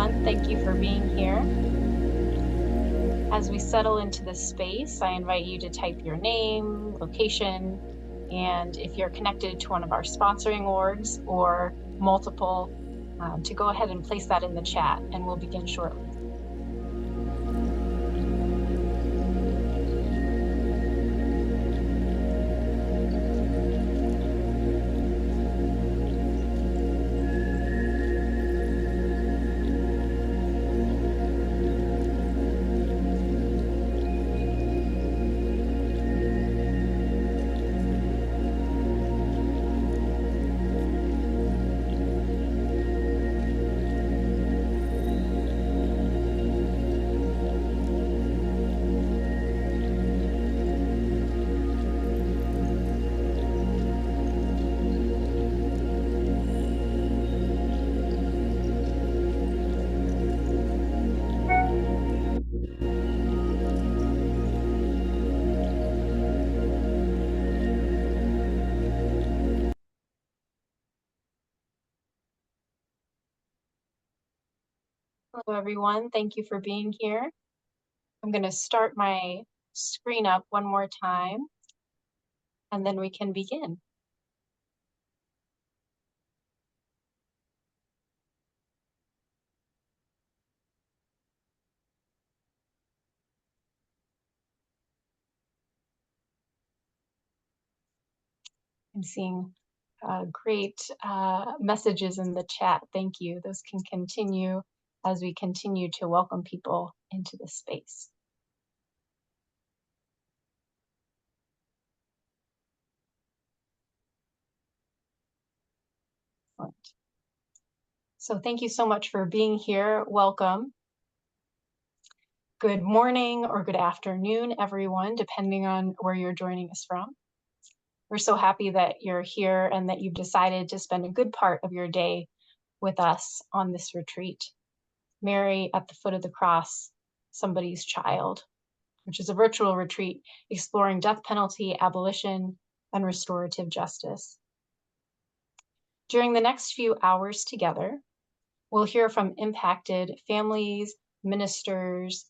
everyone. Thank you for being here. As we settle into this space, I invite you to type your name, location, and if you're connected to one of our sponsoring orgs or multiple, to go ahead and place that in the chat, and we'll begin shortly. Hello, everyone. Thank you for being here. I'm going to start my screen up one more time, and then we can begin. I'm seeing great messages in the chat. Thank you. Those can continue as we continue to welcome people into the space. Excellent. So thank you so much for being here. Welcome. Good morning or good afternoon, everyone, depending on where you're joining us from. We're so happy that you're here and that you've decided to spend a good part of your day with us on this retreat. Mary at the Foot of the Cross, Somebody's Child, which is a virtual retreat exploring death penalty, abolition, and restorative justice. During the next few hours together, we'll hear from impacted families, ministers,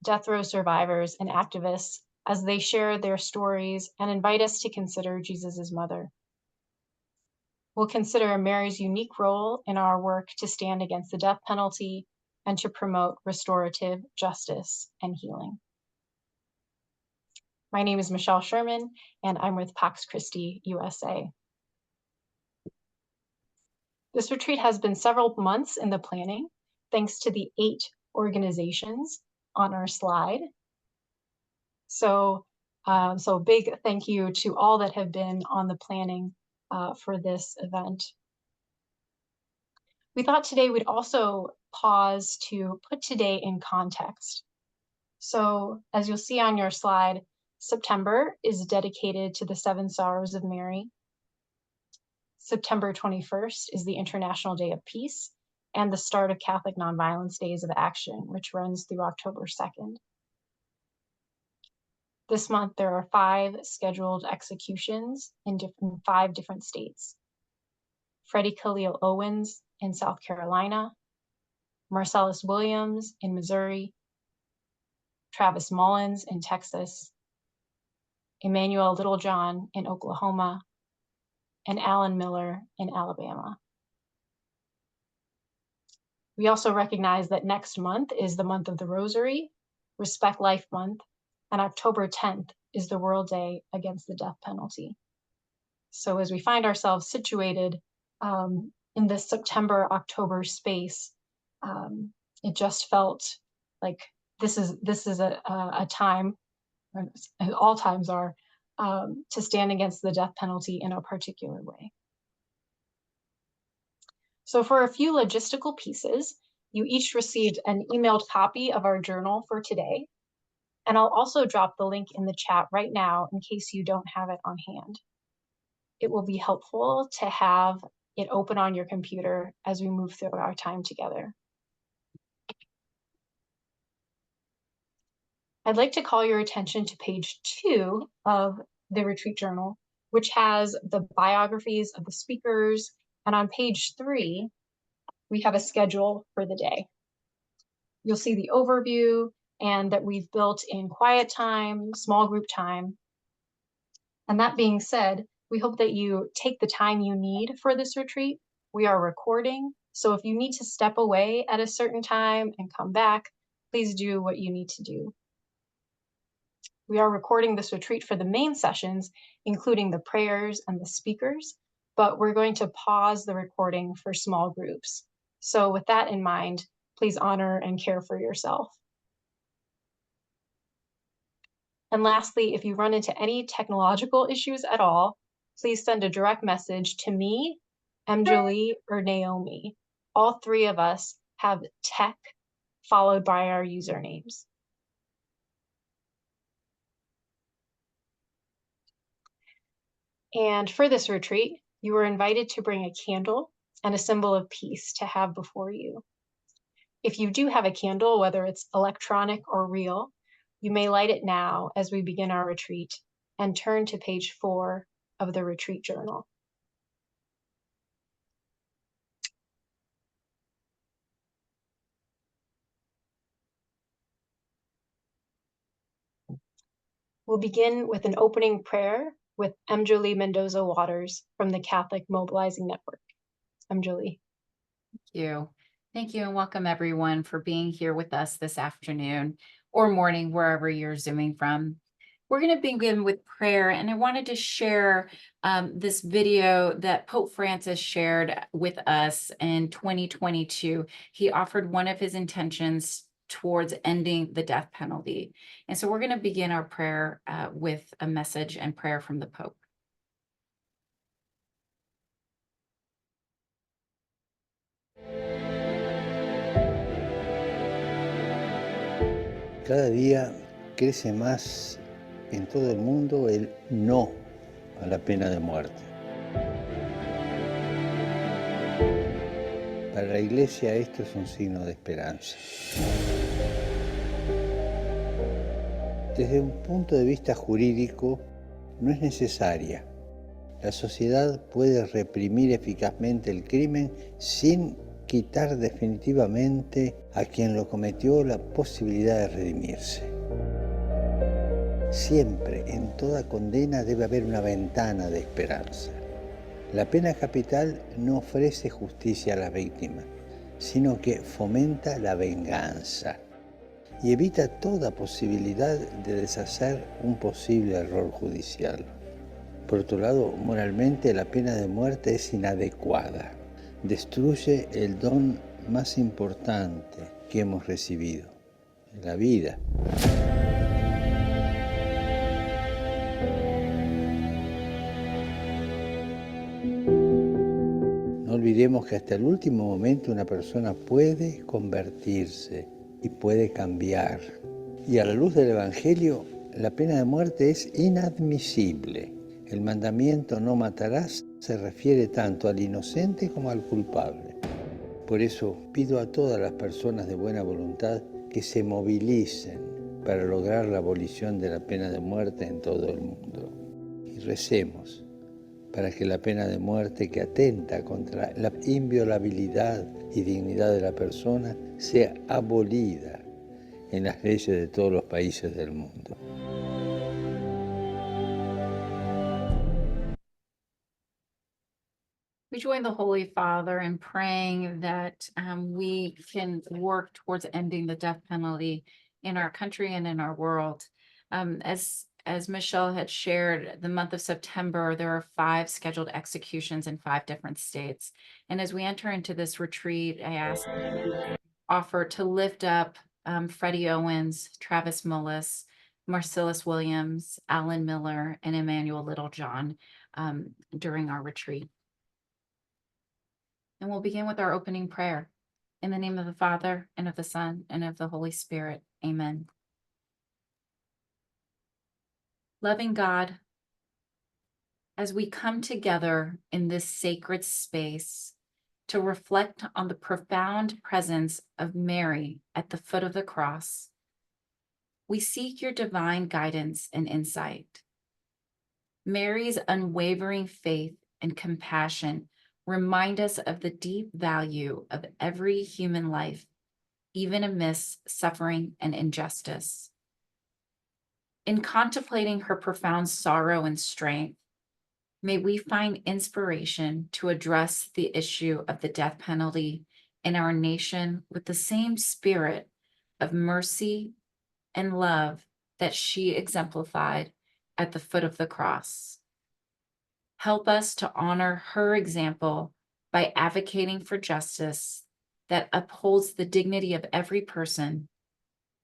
death row survivors, and activists as they share their stories and invite us to consider Jesus's mother. We'll consider Mary's unique role in our work to stand against the death penalty and to promote restorative justice and healing. My name is Michelle Sherman, and I'm with Pax Christi USA. This retreat has been several months in the planning, thanks to the 8 organizations on our slide. So big thank you to all that have been on the planning for this event. We thought today we'd also pause to put today in context. So as you'll see on your slide, September is dedicated to the 7 Sorrows of Mary. September 21st is the International Day of Peace and the start of Catholic Nonviolence Days of Action, which runs through October 2nd. This month, there are 5 scheduled executions in 5 different states. Freddie Khalil Owens in South Carolina, Marcellus Williams in Missouri, Travis Mullins in Texas, Emmanuel Littlejohn in Oklahoma, and Alan Miller in Alabama. We also recognize that next month is the month of the Rosary, Respect Life Month, and October 10th is the World Day Against the Death Penalty. So as we find ourselves situated in this September-October space, it just felt like this is a time, as all times are, to stand against the death penalty in a particular way. So for a few logistical pieces, you each received an emailed copy of our journal for today. And I'll also drop the link in the chat right now in case you don't have it on hand. It will be helpful to have it open on your computer as we move through our time together. I'd like to call your attention to page 2 of the retreat journal, which has the biographies of the speakers. And on page 3, we have a schedule for the day. You'll see the overview and that we've built in quiet time, small group time. And that being said, we hope that you take the time you need for this retreat. We are recording, so if you need to step away at a certain time and come back, please do what you need to do. We are recording this retreat for the main sessions, including the prayers and the speakers, but we're going to pause the recording for small groups. So with that in mind, please honor and care for yourself. And lastly, if you run into any technological issues at all, please send a direct message to me, Jolie, or Naomi. All three of us have tech followed by our usernames. And for this retreat, you are invited to bring a candle and a symbol of peace to have before you. If you do have a candle, whether it's electronic or real, you may light it now as we begin our retreat and turn to page 4 of the retreat journal. We'll begin with an opening prayer with Jolie Mendoza Waters from the Catholic Mobilizing Network. Jolie. Thank you, and welcome everyone for being here with us this afternoon or morning, wherever you're Zooming from. We're going to begin with prayer, and I wanted to share this video that Pope Francis shared with us in 2022. He offered one of his intentions towards ending the death penalty. And so we're going to begin our prayer with a message and prayer from the Pope. Cada día crece más en todo el mundo el no a la pena de muerte. Para la Iglesia esto es un signo de esperanza. Desde un punto de vista jurídico, no es necesaria. La sociedad puede reprimir eficazmente el crimen sin quitar definitivamente a quien lo cometió la posibilidad de redimirse. Siempre, en toda condena, debe haber una ventana de esperanza. La pena capital no ofrece justicia a la víctima, sino que fomenta la venganza y evita toda posibilidad de deshacer un posible error judicial. Por otro lado, moralmente la pena de muerte es inadecuada. Destruye el don más importante que hemos recibido, la vida. No olvidemos que hasta el último momento una persona puede convertirse y puede cambiar. Y a la luz del Evangelio, la pena de muerte es inadmisible. El mandamiento "no matarás" se refiere tanto al inocente como al culpable. Por eso pido a todas las personas de buena voluntad que se movilicen para lograr la abolición de la pena de muerte en todo el mundo. Y recemos para que la pena de muerte, que atenta contra la inviolabilidad y dignidad de la persona, sea abolida en las leyes de todos los países del mundo. We join the Holy Father in praying that we can work towards ending the death penalty in our country and in our world. As Michelle had shared, the month of September, there are 5 scheduled executions in 5 different states. And as we enter into this retreat, I ask that you offer to lift up Freddie Owens, Travis Mullis, Marcellus Williams, Alan Miller, and Emmanuel Littlejohn during our retreat. And we'll begin with our opening prayer. In the name of the Father, and of the Son, and of the Holy Spirit. Amen. Loving God, as we come together in this sacred space to reflect on the profound presence of Mary at the foot of the cross, we seek your divine guidance and insight. Mary's unwavering faith and compassion remind us of the deep value of every human life, even amidst suffering and injustice. In contemplating her profound sorrow and strength, may we find inspiration to address the issue of the death penalty in our nation with the same spirit of mercy and love that she exemplified at the foot of the cross. Help us to honor her example by advocating for justice that upholds the dignity of every person,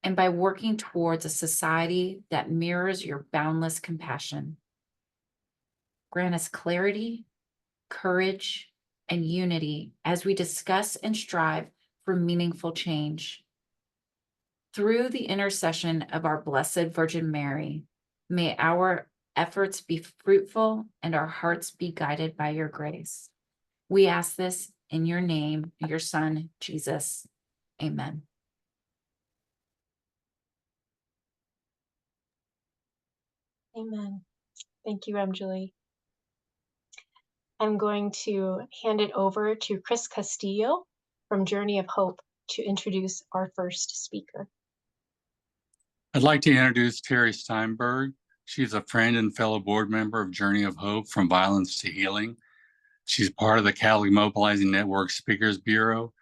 and by working towards a society that mirrors your boundless compassion. Grant us clarity, courage, and unity as we discuss and strive for meaningful change. Through the intercession of our Blessed Virgin Mary, may our efforts be fruitful and our hearts be guided by your grace. We ask this in your name, your Son, Jesus. Amen. Amen. Thank you, Julie. I'm going to hand it over to Chris Castillo from Journey of Hope to introduce our first speaker. I'd like to introduce Terri Steinberg. She's a friend and fellow board member of Journey of Hope from Violence to Healing. She's part of the Catholic Mobilizing Network Speakers Bureau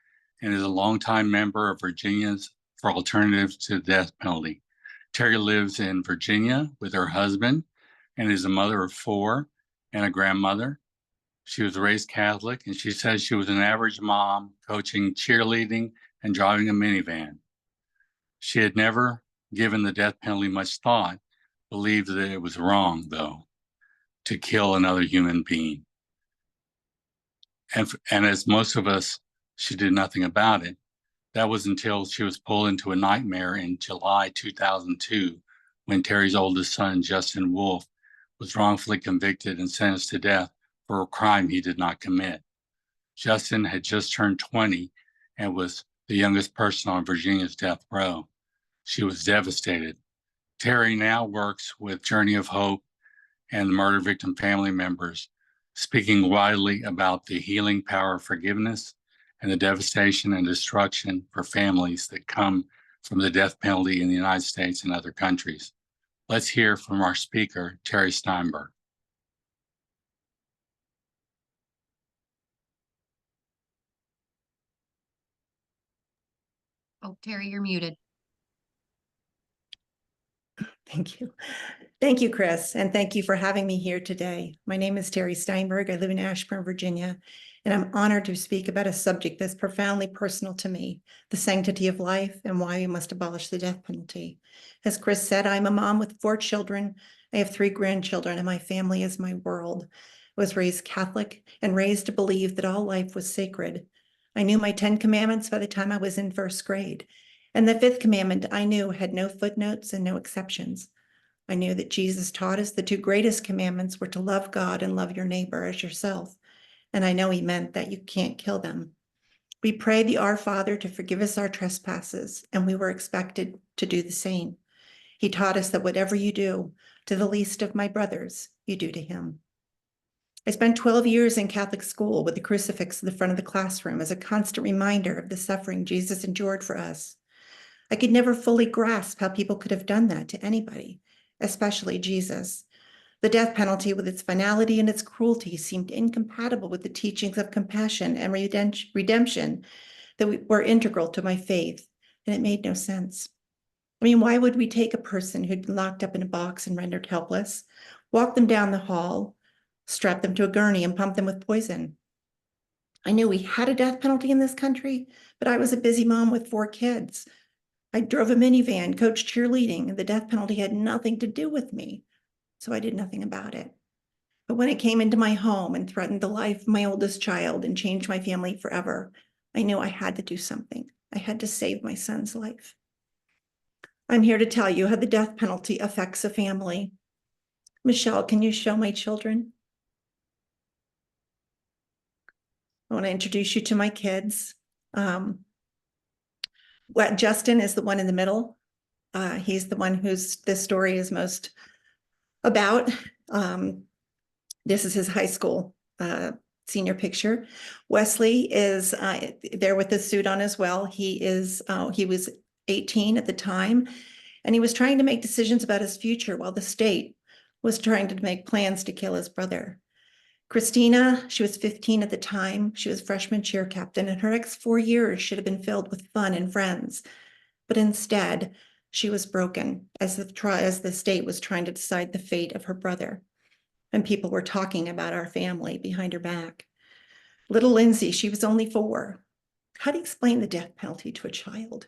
and is a longtime member of Virginians for Alternatives to the Death Penalty. Terri lives in Virginia with her husband and is a mother of 4 and a grandmother. She was raised Catholic, and she says she was an average mom coaching cheerleading and driving a minivan. She had never given the death penalty much thought, believed that it was wrong, though, to kill another human being. And as most of us, she did nothing about it. That was until she was pulled into a nightmare in July 2002, when Terri's oldest son, Justin Wolfe, was wrongfully convicted and sentenced to death for a crime he did not commit. Justin had just turned 20 and was the youngest person on Virginia's death row. She was devastated. Terri now works with Journey of Hope and the murder victim family members, speaking widely about the healing power of forgiveness and the devastation and destruction for families that come from the death penalty in the United States and other countries. Let's hear from our speaker, Terri Steinberg. Oh, Terri, you're muted. Thank you. Thank you, Chris, and thank you for having me here today. My name is Terri Steinberg. I live in Ashburn, Virginia, and I'm honored to speak about a subject that's profoundly personal to me, the sanctity of life and why we must abolish the death penalty. As Chris said, I'm a mom with 4 children. I have 3 grandchildren, and my family is my world. I was raised Catholic and raised to believe that all life was sacred. I knew my 10 commandments by the time I was in 1st grade. And the 5th commandment I knew had no footnotes and no exceptions. I knew that Jesus taught us the 2 greatest commandments were to love God and love your neighbor as yourself. And I know he meant that you can't kill them. We prayed the Our Father to forgive us our trespasses, and we were expected to do the same. He taught us that whatever you do to the least of my brothers, you do to him. I spent 12 years in Catholic school with the crucifix at the front of the classroom as a constant reminder of the suffering Jesus endured for us. I could never fully grasp how people could have done that to anybody, especially Jesus. The death penalty, with its finality and its cruelty, seemed incompatible with the teachings of compassion and redemption that were integral to my faith, and it made no sense. I mean, why would we take a person who'd been locked up in a box and rendered helpless, walk them down the hall, strap them to a gurney, and pump them with poison? I knew we had a death penalty in this country, but I was a busy mom with 4 kids. I drove a minivan, coached cheerleading, and the death penalty had nothing to do with me, so I did nothing about it. But when it came into my home and threatened the life of my oldest child and changed my family forever, I knew I had to do something. I had to save my son's life. I'm here to tell you how the death penalty affects a family. Michelle, can you show my children? I want to introduce you to my kids. Justin is the one in the middle. He's the one whose this story is most about. This is his high school senior picture. Wesley is there with his suit on as well. He was 18 at the time, and he was trying to make decisions about his future while the state was trying to make plans to kill his brother. Christina, she was 15 at the time. She was freshman cheer captain, and her next 4 years should have been filled with fun and friends. But instead, she was broken as the state was trying to decide the fate of her brother. And people were talking about our family behind her back. Little Lindsay, she was only 4. How do you explain the death penalty to a child?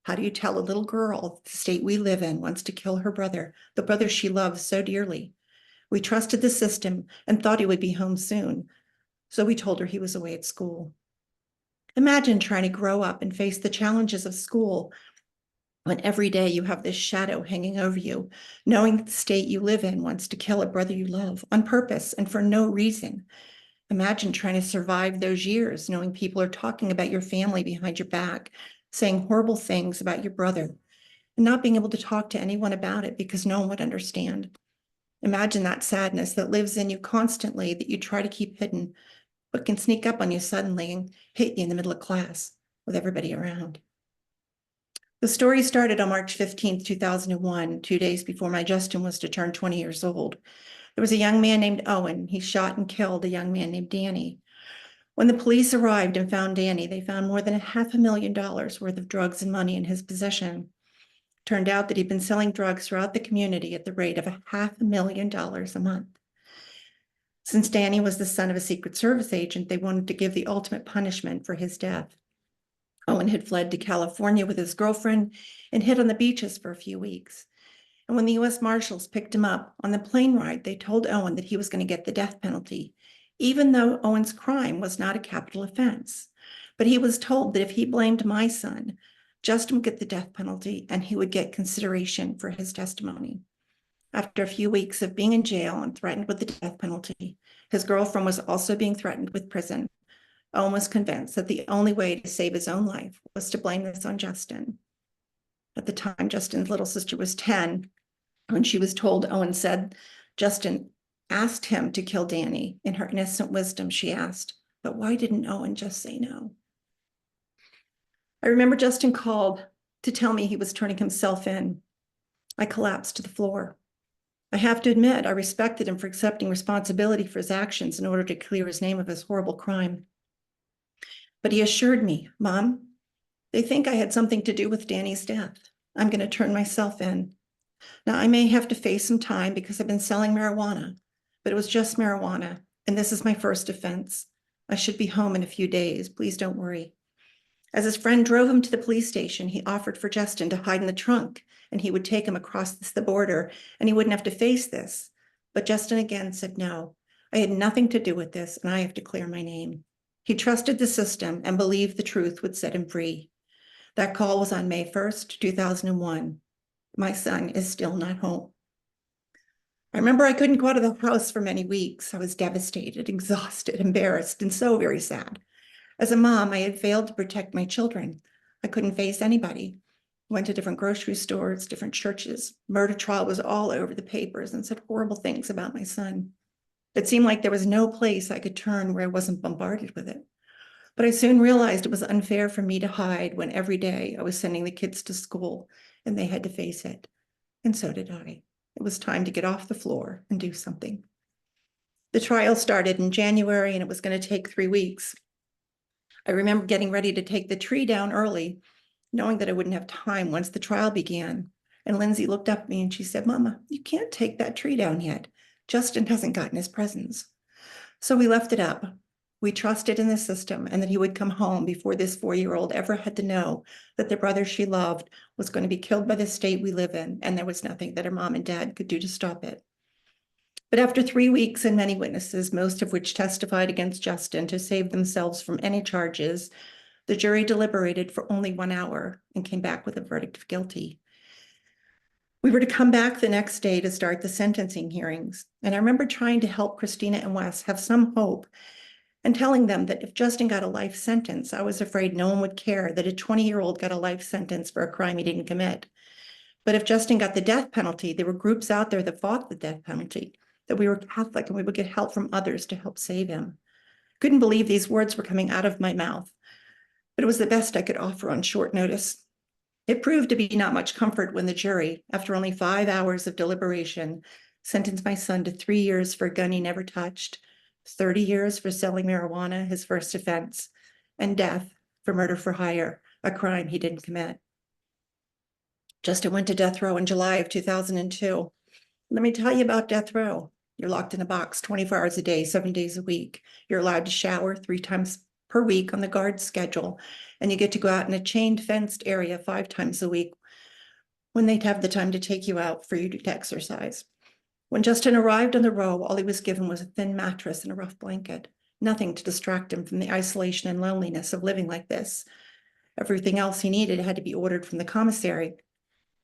How do you tell a little girl the state we live in wants to kill her brother, the brother she loves so dearly? We trusted the system and thought he would be home soon, so we told her he was away at school. Imagine trying to grow up and face the challenges of school when every day you have this shadow hanging over you, knowing that the state you live in wants to kill a brother you love on purpose and for no reason. Imagine trying to survive those years, knowing people are talking about your family behind your back, saying horrible things about your brother, and not being able to talk to anyone about it because no one would understand. Imagine that sadness that lives in you constantly that you try to keep hidden, but can sneak up on you suddenly and hit you in the middle of class with everybody around. The story started on March 15th, 2001, 2 days before my Justin was to turn 20 years old. There was a young man named Owen. He shot and killed a young man named Danny. When the police arrived and found Danny, they found more than $500,000 worth of drugs and money in his possession. Turned out that he'd been selling drugs throughout the community at the rate of $500,000 a month. Since Danny was the son of a Secret Service agent, they wanted to give the ultimate punishment for his death. Owen had fled to California with his girlfriend and hid on the beaches for a few weeks. And when the U.S. Marshals picked him up on the plane ride, they told Owen that he was going to get the death penalty, even though Owen's crime was not a capital offense. But he was told that if he blamed my son, Justin would get the death penalty and he would get consideration for his testimony. After a few weeks of being in jail and threatened with the death penalty, his girlfriend was also being threatened with prison. Owen was convinced that the only way to save his own life was to blame this on Justin. At the time, Justin's little sister was 10. When she was told, Owen said Justin asked him to kill Danny. In her innocent wisdom, she asked, but why didn't Owen just say no? I remember Justin called to tell me he was turning himself in. I collapsed to the floor. I have to admit, I respected him for accepting responsibility for his actions in order to clear his name of his horrible crime. But he assured me, Mom, they think I had something to do with Danny's death. I'm going to turn myself in. Now, I may have to face some time because I've been selling marijuana, but it was just marijuana, and this is my first offense. I should be home in a few days. Please don't worry. As his friend drove him to the police station, he offered for Justin to hide in the trunk, and he would take him across the border, and he wouldn't have to face this. But Justin again said no. I had nothing to do with this, and I have to clear my name. He trusted the system and believed the truth would set him free. That call was on May 1st, 2001. My son is still not home. I remember I couldn't go out of the house for many weeks. I was devastated, exhausted, embarrassed, and so very sad. As a mom, I had failed to protect my children. I couldn't face anybody. Went to different grocery stores, different churches. Murder trial was all over the papers and said horrible things about my son. It seemed like there was no place I could turn where I wasn't bombarded with it. But I soon realized it was unfair for me to hide when every day I was sending the kids to school and they had to face it. And so did I. It was time to get off the floor and do something. The trial started in January and it was going to take 3 weeks. I remember getting ready to take the tree down early, knowing that I wouldn't have time once the trial began. And Lindsay looked up at me and she said, Mama, you can't take that tree down yet. Justin hasn't gotten his presents. So we left it up. We trusted in the system and that he would come home before this 4-year-old ever had to know that the brother she loved was going to be killed by the state we live in, and there was nothing that her mom and dad could do to stop it. But after 3 weeks and many witnesses, most of which testified against Justin to save themselves from any charges, the jury deliberated for only 1 hour and came back with a verdict of guilty. We were to come back the next day to start the sentencing hearings. And I remember trying to help Christina and Wes have some hope and telling them that if Justin got a life sentence, I was afraid no one would care that a 20-year-old got a life sentence for a crime he didn't commit. But if Justin got the death penalty, there were groups out there that fought the death penalty, that we were Catholic and we would get help from others to help save him. Couldn't believe these words were coming out of my mouth, but it was the best I could offer on short notice. It proved to be not much comfort when the jury, after only 5 hours of deliberation, sentenced my son to 3 years for a gun he never touched, 30 years for selling marijuana, his first offense, and death for murder for hire, a crime he didn't commit. Justin went to death row in July of 2002. Let me tell you about death row. You're locked in a box 24 hours a day, 7 days a week. You're allowed to shower 3 times per week on the guard schedule, and you get to go out in a chained fenced area 5 times a week when they'd have the time to take you out for you to exercise. When Justin arrived on the row, all he was given was a thin mattress and a rough blanket, nothing to distract him from the isolation and loneliness of living like this. Everything else he needed had to be ordered from the commissary,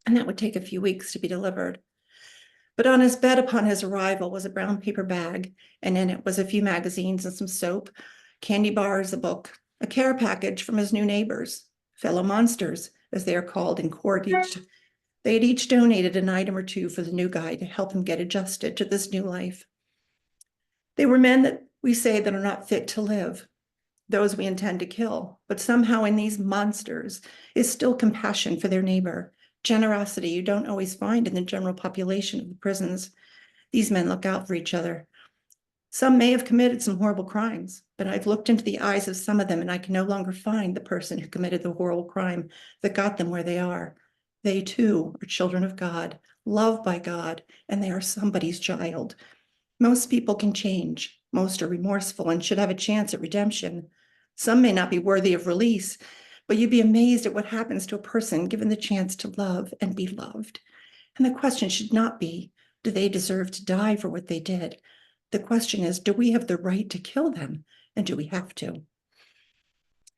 and that would take a few weeks to be delivered. But on his bed upon his arrival was a brown paper bag, and in it was a few magazines and some soap, candy bars, a book, a care package from his new neighbors, fellow monsters, as they are called in court. They had each donated an item or two for the new guy to help him get adjusted to this new life. They were men that we say that are not fit to live, those we intend to kill, but somehow in these monsters is still compassion for their neighbor, generosity you don't always find in the general population of the prisons. These men look out for each other. Some may have committed some horrible crimes, but I've looked into the eyes of some of them and I can no longer find the person who committed the horrible crime that got them where they are. They too are children of God, loved by God, and they are somebody's child. Most people can change. Most are remorseful and should have a chance at redemption. Some may not be worthy of release, but you'd be amazed at what happens to a person given the chance to love and be loved. And the question should not be, do they deserve to die for what they did? The question is, do we have the right to kill them? And do we have to?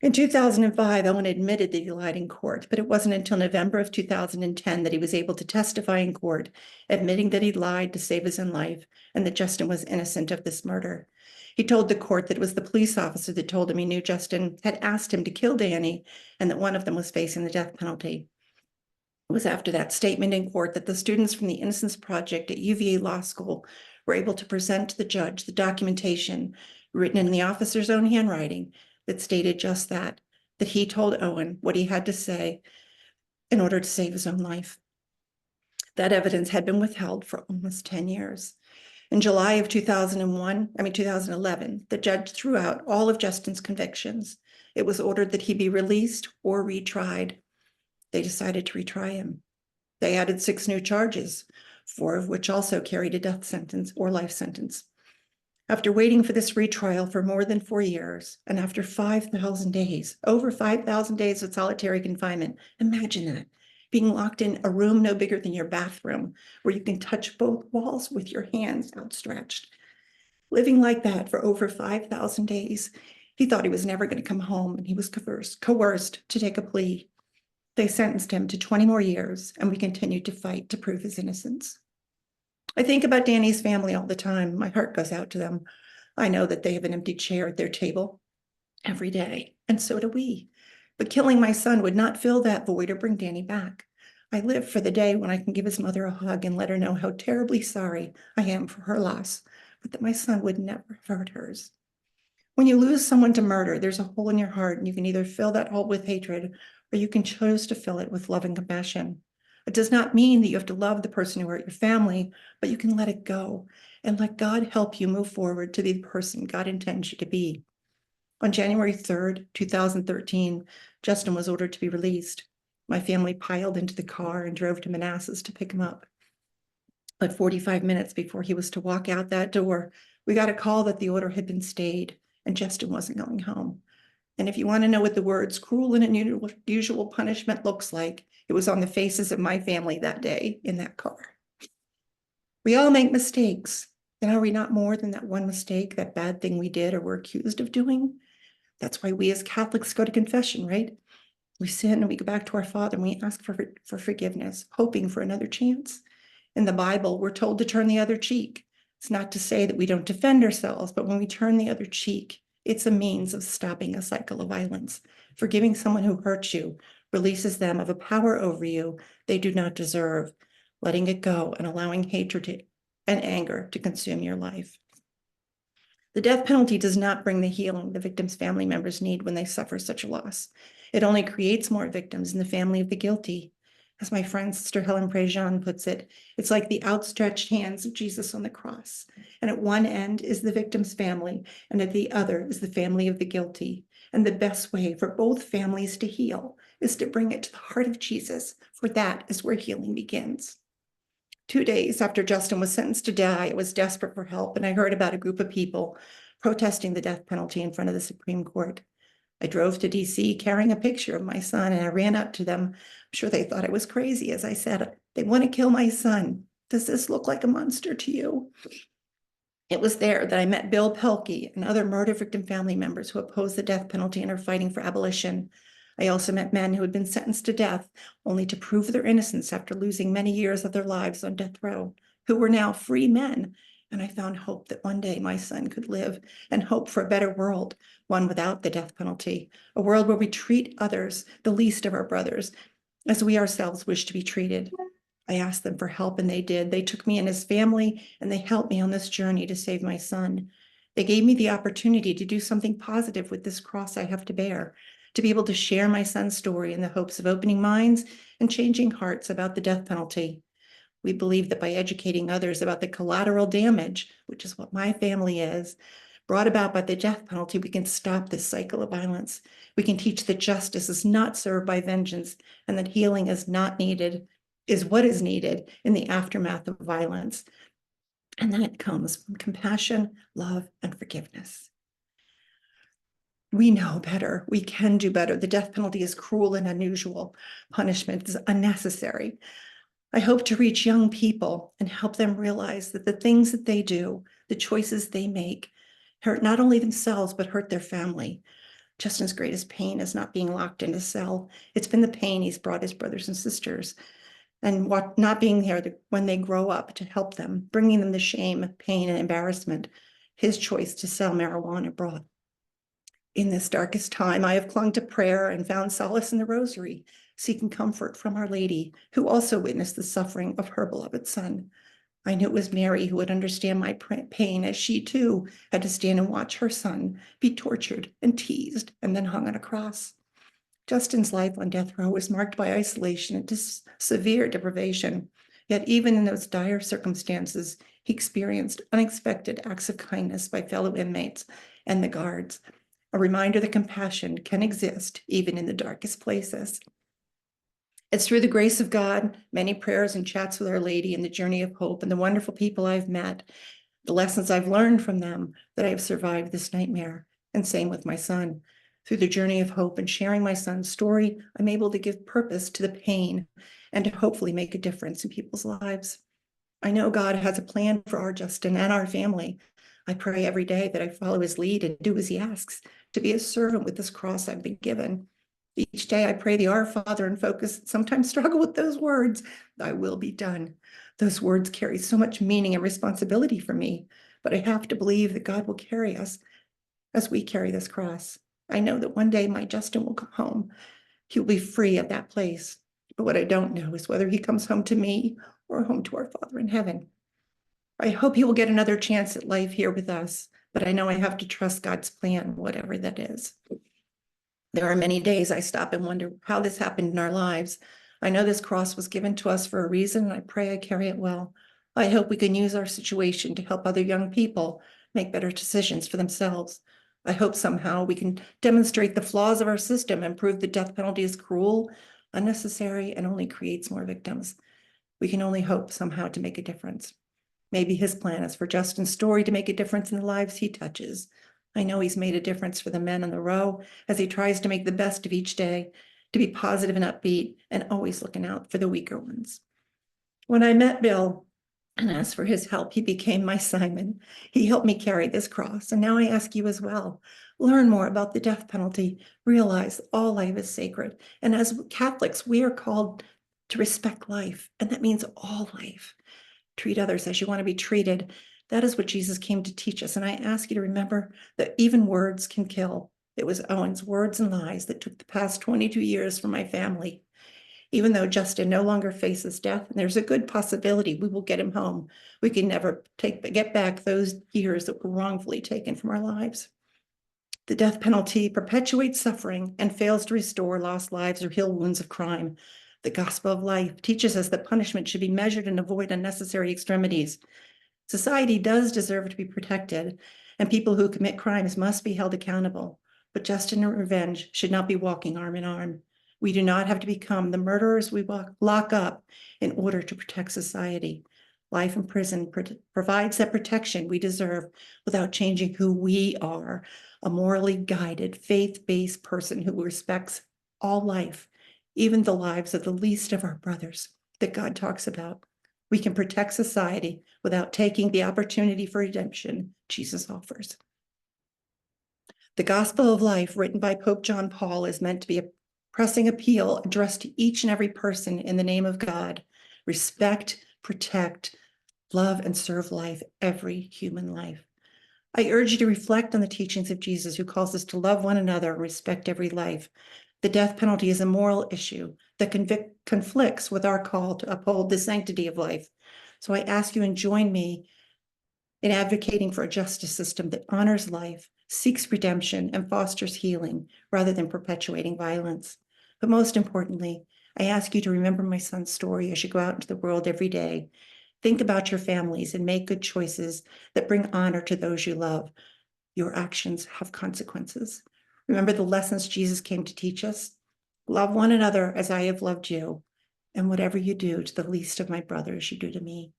In 2005, Owen admitted that he lied in court, but it wasn't until November of 2010 that he was able to testify in court, admitting that he lied to save his own life and that Justin was innocent of this murder. He told the court that it was the police officer that told him he knew Justin had asked him to kill Danny and that one of them was facing the death penalty. It was after that statement in court that the students from the Innocence Project at UVA Law School were able to present to the judge the documentation written in the officer's own handwriting that stated just that he told Owen what he had to say in order to save his own life. That evidence had been withheld for almost 10 years. In July of 2011, the judge threw out all of Justin's convictions. It was ordered that he be released or retried. They decided to retry him. They added 6 new charges, 4 of which also carried a death sentence or life sentence. After waiting for this retrial for more than 4 years, and after 5,000 days, over 5,000 days of solitary confinement, imagine that, being locked in a room no bigger than your bathroom, where you can touch both walls with your hands outstretched. Living like that for over 5,000 days, he thought he was never going to come home, and he was coerced to take a plea. They sentenced him to 20 more years, and we continued to fight to prove his innocence. I think about Danny's family all the time. My heart goes out to them. I know that they have an empty chair at their table every day, and so do we. But killing my son would not fill that void or bring Danny back. I live for the day when I can give his mother a hug and let her know how terribly sorry I am for her loss, but that my son would never have hurt hers. When you lose someone to murder, there's a hole in your heart, and you can either fill that hole with hatred or you can choose to fill it with love and compassion. It does not mean that you have to love the person who hurt your family, but you can let it go and let God help you move forward to be the person God intends you to be. On January 3rd, 2013, Justin was ordered to be released. My family piled into the car and drove to Manassas to pick him up. But 45 minutes before he was to walk out that door, we got a call that the order had been stayed and Justin wasn't going home. And if you want to know what the words cruel and unusual punishment looks like, it was on the faces of my family that day in that car. We all make mistakes. And are we not more than that one mistake, that bad thing we did or were accused of doing? That's why we as Catholics go to confession, right? We sin and we go back to our Father and we ask for forgiveness, hoping for another chance. In the Bible, we're told to turn the other cheek. It's not to say that we don't defend ourselves, but when we turn the other cheek, it's a means of stopping a cycle of violence. Forgiving someone who hurts you releases them of a power over you they do not deserve, letting it go and allowing hatred and anger to consume your life. The death penalty does not bring the healing the victim's family members need when they suffer such a loss. It only creates more victims in the family of the guilty. As my friend Sister Helen Prejean puts it, it's like the outstretched hands of Jesus on the cross. And at one end is the victim's family, and at the other is the family of the guilty. And the best way for both families to heal is to bring it to the heart of Jesus, for that is where healing begins. 2 days after Justin was sentenced to die, I was desperate for help, and I heard about a group of people protesting the death penalty in front of the Supreme Court. I drove to DC carrying a picture of my son, and I ran up to them. I'm sure they thought I was crazy as I said, "They want to kill my son. Does this look like a monster to you?" It was there that I met Bill Pelkey and other murder victim family members who oppose the death penalty and are fighting for abolition. I also met men who had been sentenced to death only to prove their innocence after losing many years of their lives on death row, who were now free men. And I found hope that one day my son could live, and hope for a better world, one without the death penalty, a world where we treat others, the least of our brothers, as we ourselves wish to be treated. I asked them for help, and they did. They took me and his family, and they helped me on this journey to save my son. They gave me the opportunity to do something positive with this cross I have to bear, to be able to share my son's story in the hopes of opening minds and changing hearts about the death penalty. We believe that by educating others about the collateral damage, which is what my family is, brought about by the death penalty, we can stop this cycle of violence. We can teach that justice is not served by vengeance, and that healing is what is needed in the aftermath of violence. And then it comes from compassion, love, and forgiveness. We know better. We can do better. The death penalty is cruel and unusual. Punishment is unnecessary. I hope to reach young people and help them realize that the things that they do, the choices they make, hurt not only themselves, but hurt their family. Justin's greatest pain is not being locked in a cell. It's been the pain he's brought his brothers and sisters, and not being there when they grow up to help them, bringing them the shame, pain, and embarrassment his choice to sell marijuana brought. In this darkest time, I have clung to prayer and found solace in the rosary, seeking comfort from Our Lady, who also witnessed the suffering of her beloved son. I knew it was Mary who would understand my pain, as she too had to stand and watch her son be tortured and teased and then hung on a cross. Justin's life on death row was marked by isolation and severe deprivation. Yet even in those dire circumstances, he experienced unexpected acts of kindness by fellow inmates and the guards, a reminder that compassion can exist even in the darkest places. It's through the grace of God, many prayers and chats with Our Lady, and the journey of hope, and the wonderful people I've met, the lessons I've learned from them, that I have survived this nightmare. And same with my son. Through the journey of hope and sharing my son's story, I'm able to give purpose to the pain and to hopefully make a difference in people's lives. I know God has a plan for our Justin and our family. I pray every day that I follow his lead and do as he asks, to be a servant with this cross I've been given. Each day I pray the Our Father and focus, sometimes struggle with those words, "Thy will be done." Those words carry so much meaning and responsibility for me, but I have to believe that God will carry us as we carry this cross. I know that one day my Justin will come home. He'll be free of that place. But what I don't know is whether he comes home to me or home to our Father in heaven. I hope he will get another chance at life here with us, but I know I have to trust God's plan, whatever that is. There are many days I stop and wonder how this happened in our lives. I know this cross was given to us for a reason, and I pray I carry it well. I hope we can use our situation to help other young people make better decisions for themselves. I hope somehow we can demonstrate the flaws of our system and prove the death penalty is cruel, unnecessary, and only creates more victims. We can only hope somehow to make a difference. Maybe his plan is for Justin's story to make a difference in the lives he touches. I know he's made a difference for the men on the row as he tries to make the best of each day, to be positive and upbeat, and always looking out for the weaker ones. When I met Bill and asked for his help, he became my Simon. He helped me carry this cross, and now I ask you as well. Learn more about the death penalty. Realize all life is sacred, and as Catholics, we are called to respect life, and that means all life. Treat others as you want to be treated. That is what Jesus came to teach us. And I ask you to remember that even words can kill. It was Owen's words and lies that took the past 22 years from my family. Even though Justin no longer faces death, and there's a good possibility we will get him home, we can never get back those years that were wrongfully taken from our lives. The death penalty perpetuates suffering and fails to restore lost lives or heal wounds of crime. The gospel of life teaches us that punishment should be measured and avoid unnecessary extremities. Society does deserve to be protected, and people who commit crimes must be held accountable. But justice and revenge should not be walking arm in arm. We do not have to become the murderers we lock up in order to protect society. Life in prison provides that protection we deserve without changing who we are, a morally guided, faith-based person who respects all life, even the lives of the least of our brothers that God talks about. We can protect society without taking the opportunity for redemption Jesus offers. The Gospel of Life, written by Pope John Paul, is meant to be a pressing appeal addressed to each and every person in the name of God. Respect, protect, love, and serve life, every human life. I urge you to reflect on the teachings of Jesus, who calls us to love one another and respect every life. The death penalty is a moral issue that conflicts with our call to uphold the sanctity of life. So I ask you and join me in advocating for a justice system that honors life, seeks redemption, and fosters healing rather than perpetuating violence. But most importantly, I ask you to remember my son's story as you go out into the world every day. Think about your families and make good choices that bring honor to those you love. Your actions have consequences. Remember the lessons Jesus came to teach us. Love one another as I have loved you. And whatever you do to the least of my brothers, you do to me.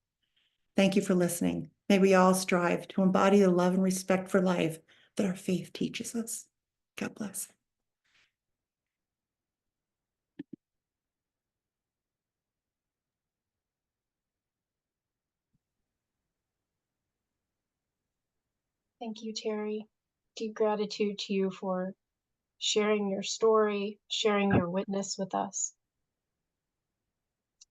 Thank you for listening. May we all strive to embody the love and respect for life that our faith teaches us. God bless. Thank you, Terri. Deep gratitude to you for sharing your story, sharing your witness with us.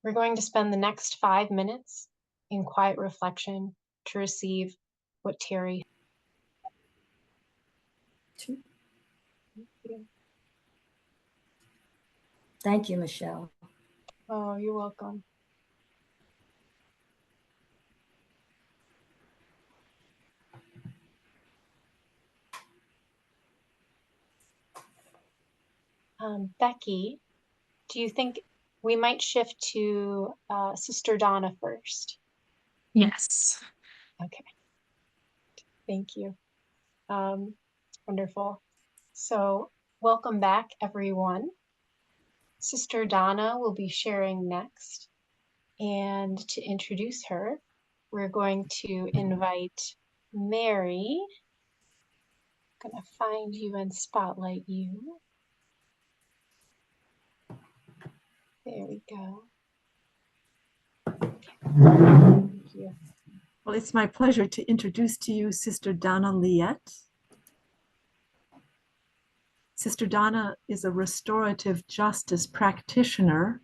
We're going to spend the next 5 minutes in quiet reflection to receive what Terri. Thank you, Michelle. Oh, you're welcome. Becky, do you think we might shift to Sister Donna first? Yes. Okay. Thank you. Wonderful. So welcome back, everyone. Sister Donna will be sharing next. And to introduce her, we're going to invite Mary. I'm going to find you and spotlight you. There we go. Okay. Thank you. Well, it's my pleasure to introduce to you Sister Donna Liette. Sister Donna is a restorative justice practitioner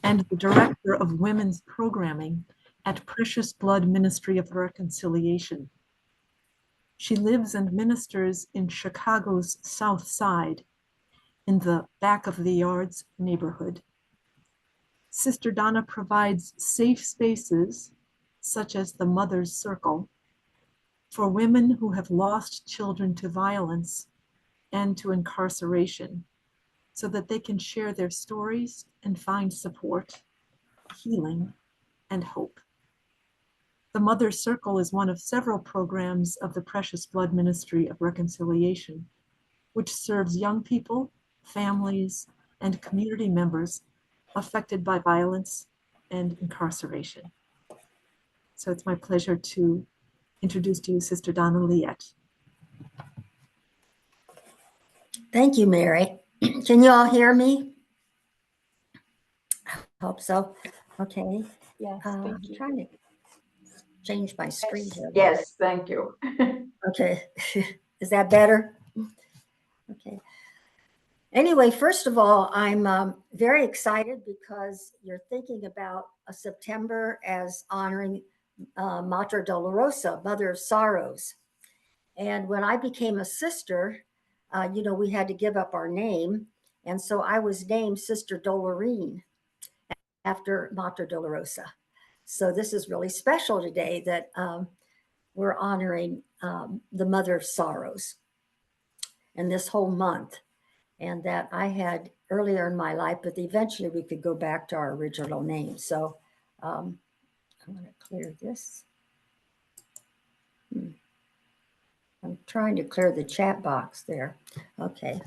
and the director of women's programming at Precious Blood Ministry of Reconciliation. She lives and ministers in Chicago's South Side, in the Back of the Yards neighborhood. Sister Donna provides safe spaces, such as the Mother's Circle, for women who have lost children to violence and to incarceration, so that they can share their stories and find support, healing, and hope. The Mother's Circle is one of several programs of the Precious Blood Ministry of Reconciliation, which serves young people, families, and community members affected by violence and incarceration. So it's my pleasure to introduce to you Sister Donna Liette. Thank you, Mary. Can you all hear me? I hope so. Okay. Yes, I'm thank you. trying to change my screen here. Yes, thank you. Okay. Is that better? Okay. Anyway, first of all, I'm very excited because you're thinking about a September as honoring Mater Dolorosa, Mother of Sorrows. And when I became a sister, we had to give up our name. And so I was named Sister Dolorine. after Mater Dolorosa. So this is really special today that we're honoring the Mother of Sorrows and this whole month. And that I had earlier in my life, but eventually we could go back to our original name. So I'm going to clear this. I'm trying to clear the chat box there. Okay.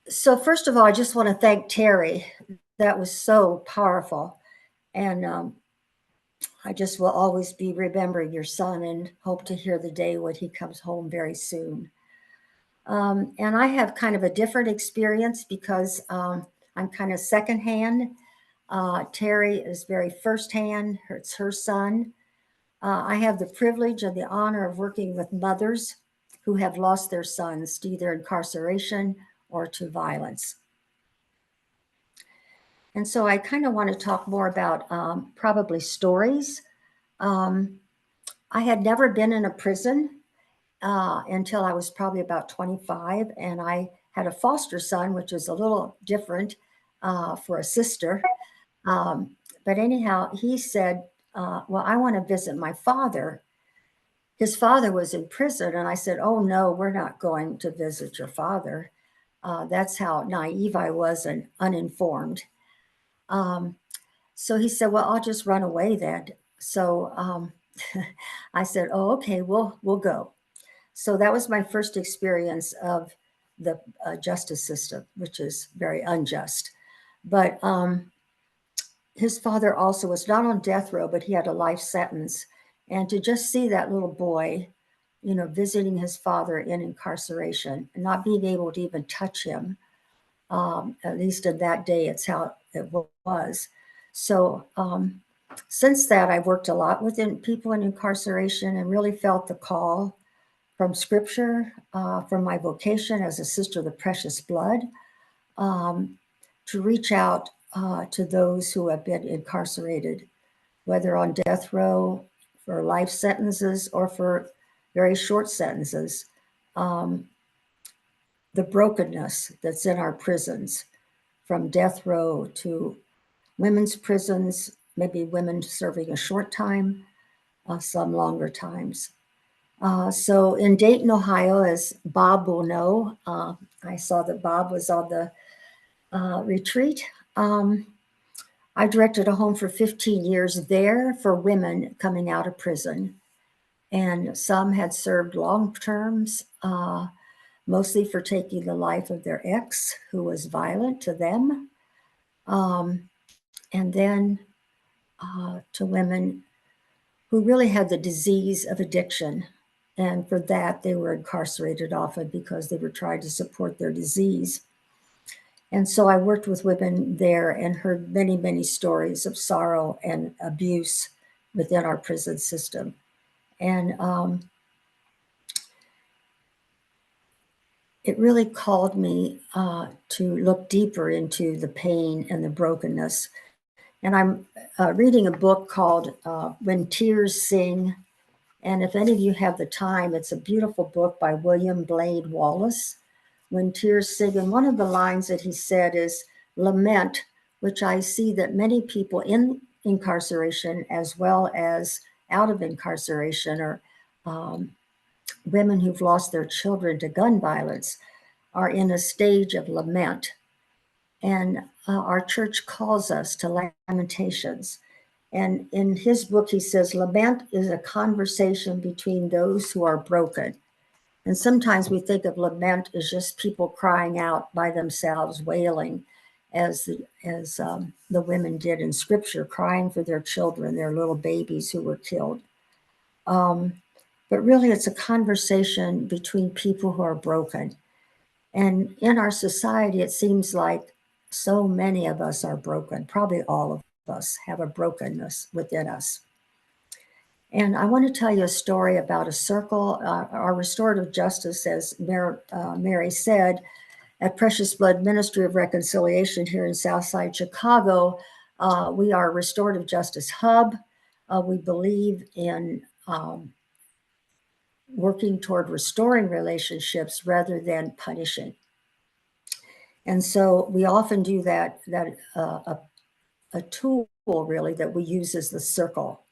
So first of all, I just want to thank Terri. That was so powerful. And I just will always be remembering your son and hope to hear the day when he comes home very soon. And I have kind of a different experience because I'm kind of secondhand. Terri is very firsthand. It's her son. I have the privilege and the honor of working with mothers who have lost their sons to either incarceration or to violence. And so I kind of want to talk more about probably stories. I had never been in a prison until I was probably about 25. And I had a foster son, which is a little different for a sister. But anyhow, he said, well, I want to visit my father. His father was in prison. And I said, oh, no, we're not going to visit your father. That's how naive I was and uninformed. So he said, well, I'll just run away then. So I said, oh, okay, we'll go. So that was my first experience of the justice system, which is very unjust. But his father also was not on death row, but he had a life sentence. And to just see that little boy, you know, visiting his father in incarceration and not being able to even touch him, at least in that day, it's how it was. So since that, I've worked a lot with people in incarceration and really felt the call from scripture, from my vocation as a sister of the precious blood, to reach out to those who have been incarcerated, whether on death row for life sentences or for very short sentences. The brokenness that's in our prisons, from death row to women's prisons, maybe women serving a short time, some longer times. So in Dayton, Ohio, as Bob will know, I saw that Bob was on the retreat. I directed a home for 15 years there for women coming out of prison. And some had served long terms, mostly for taking the life of their ex, who was violent to them. And then to women who really had the disease of addiction. And for that, they were incarcerated often because they were trying to support their disease. And so I worked with women there and heard many, many stories of sorrow and abuse within our prison system. And it really called me to look deeper into the pain and the brokenness. And I'm reading a book called When Tears Sing. And if any of you have the time, it's a beautiful book by William Blade Wallace, When Tears Sing. And one of the lines that he said is, lament, which I see that many people in incarceration as well as out of incarceration, or women who've lost their children to gun violence, are in a stage of lament. And our church calls us to lamentations. And in his book, he says, lament is a conversation between those who are broken. And sometimes we think of lament as just people crying out by themselves, wailing, as the women did in scripture, crying for their children, their little babies who were killed. But really, it's a conversation between people who are broken. And in our society, it seems like so many of us are broken. Probably all of us have a brokenness within us. And I want to tell you a story about a circle. Our restorative justice, as Mary said, at Precious Blood Ministry of Reconciliation here in Southside Chicago, we are a restorative justice hub. We believe in working toward restoring relationships rather than punishing. And so we often do that, a tool really that we use is the circle.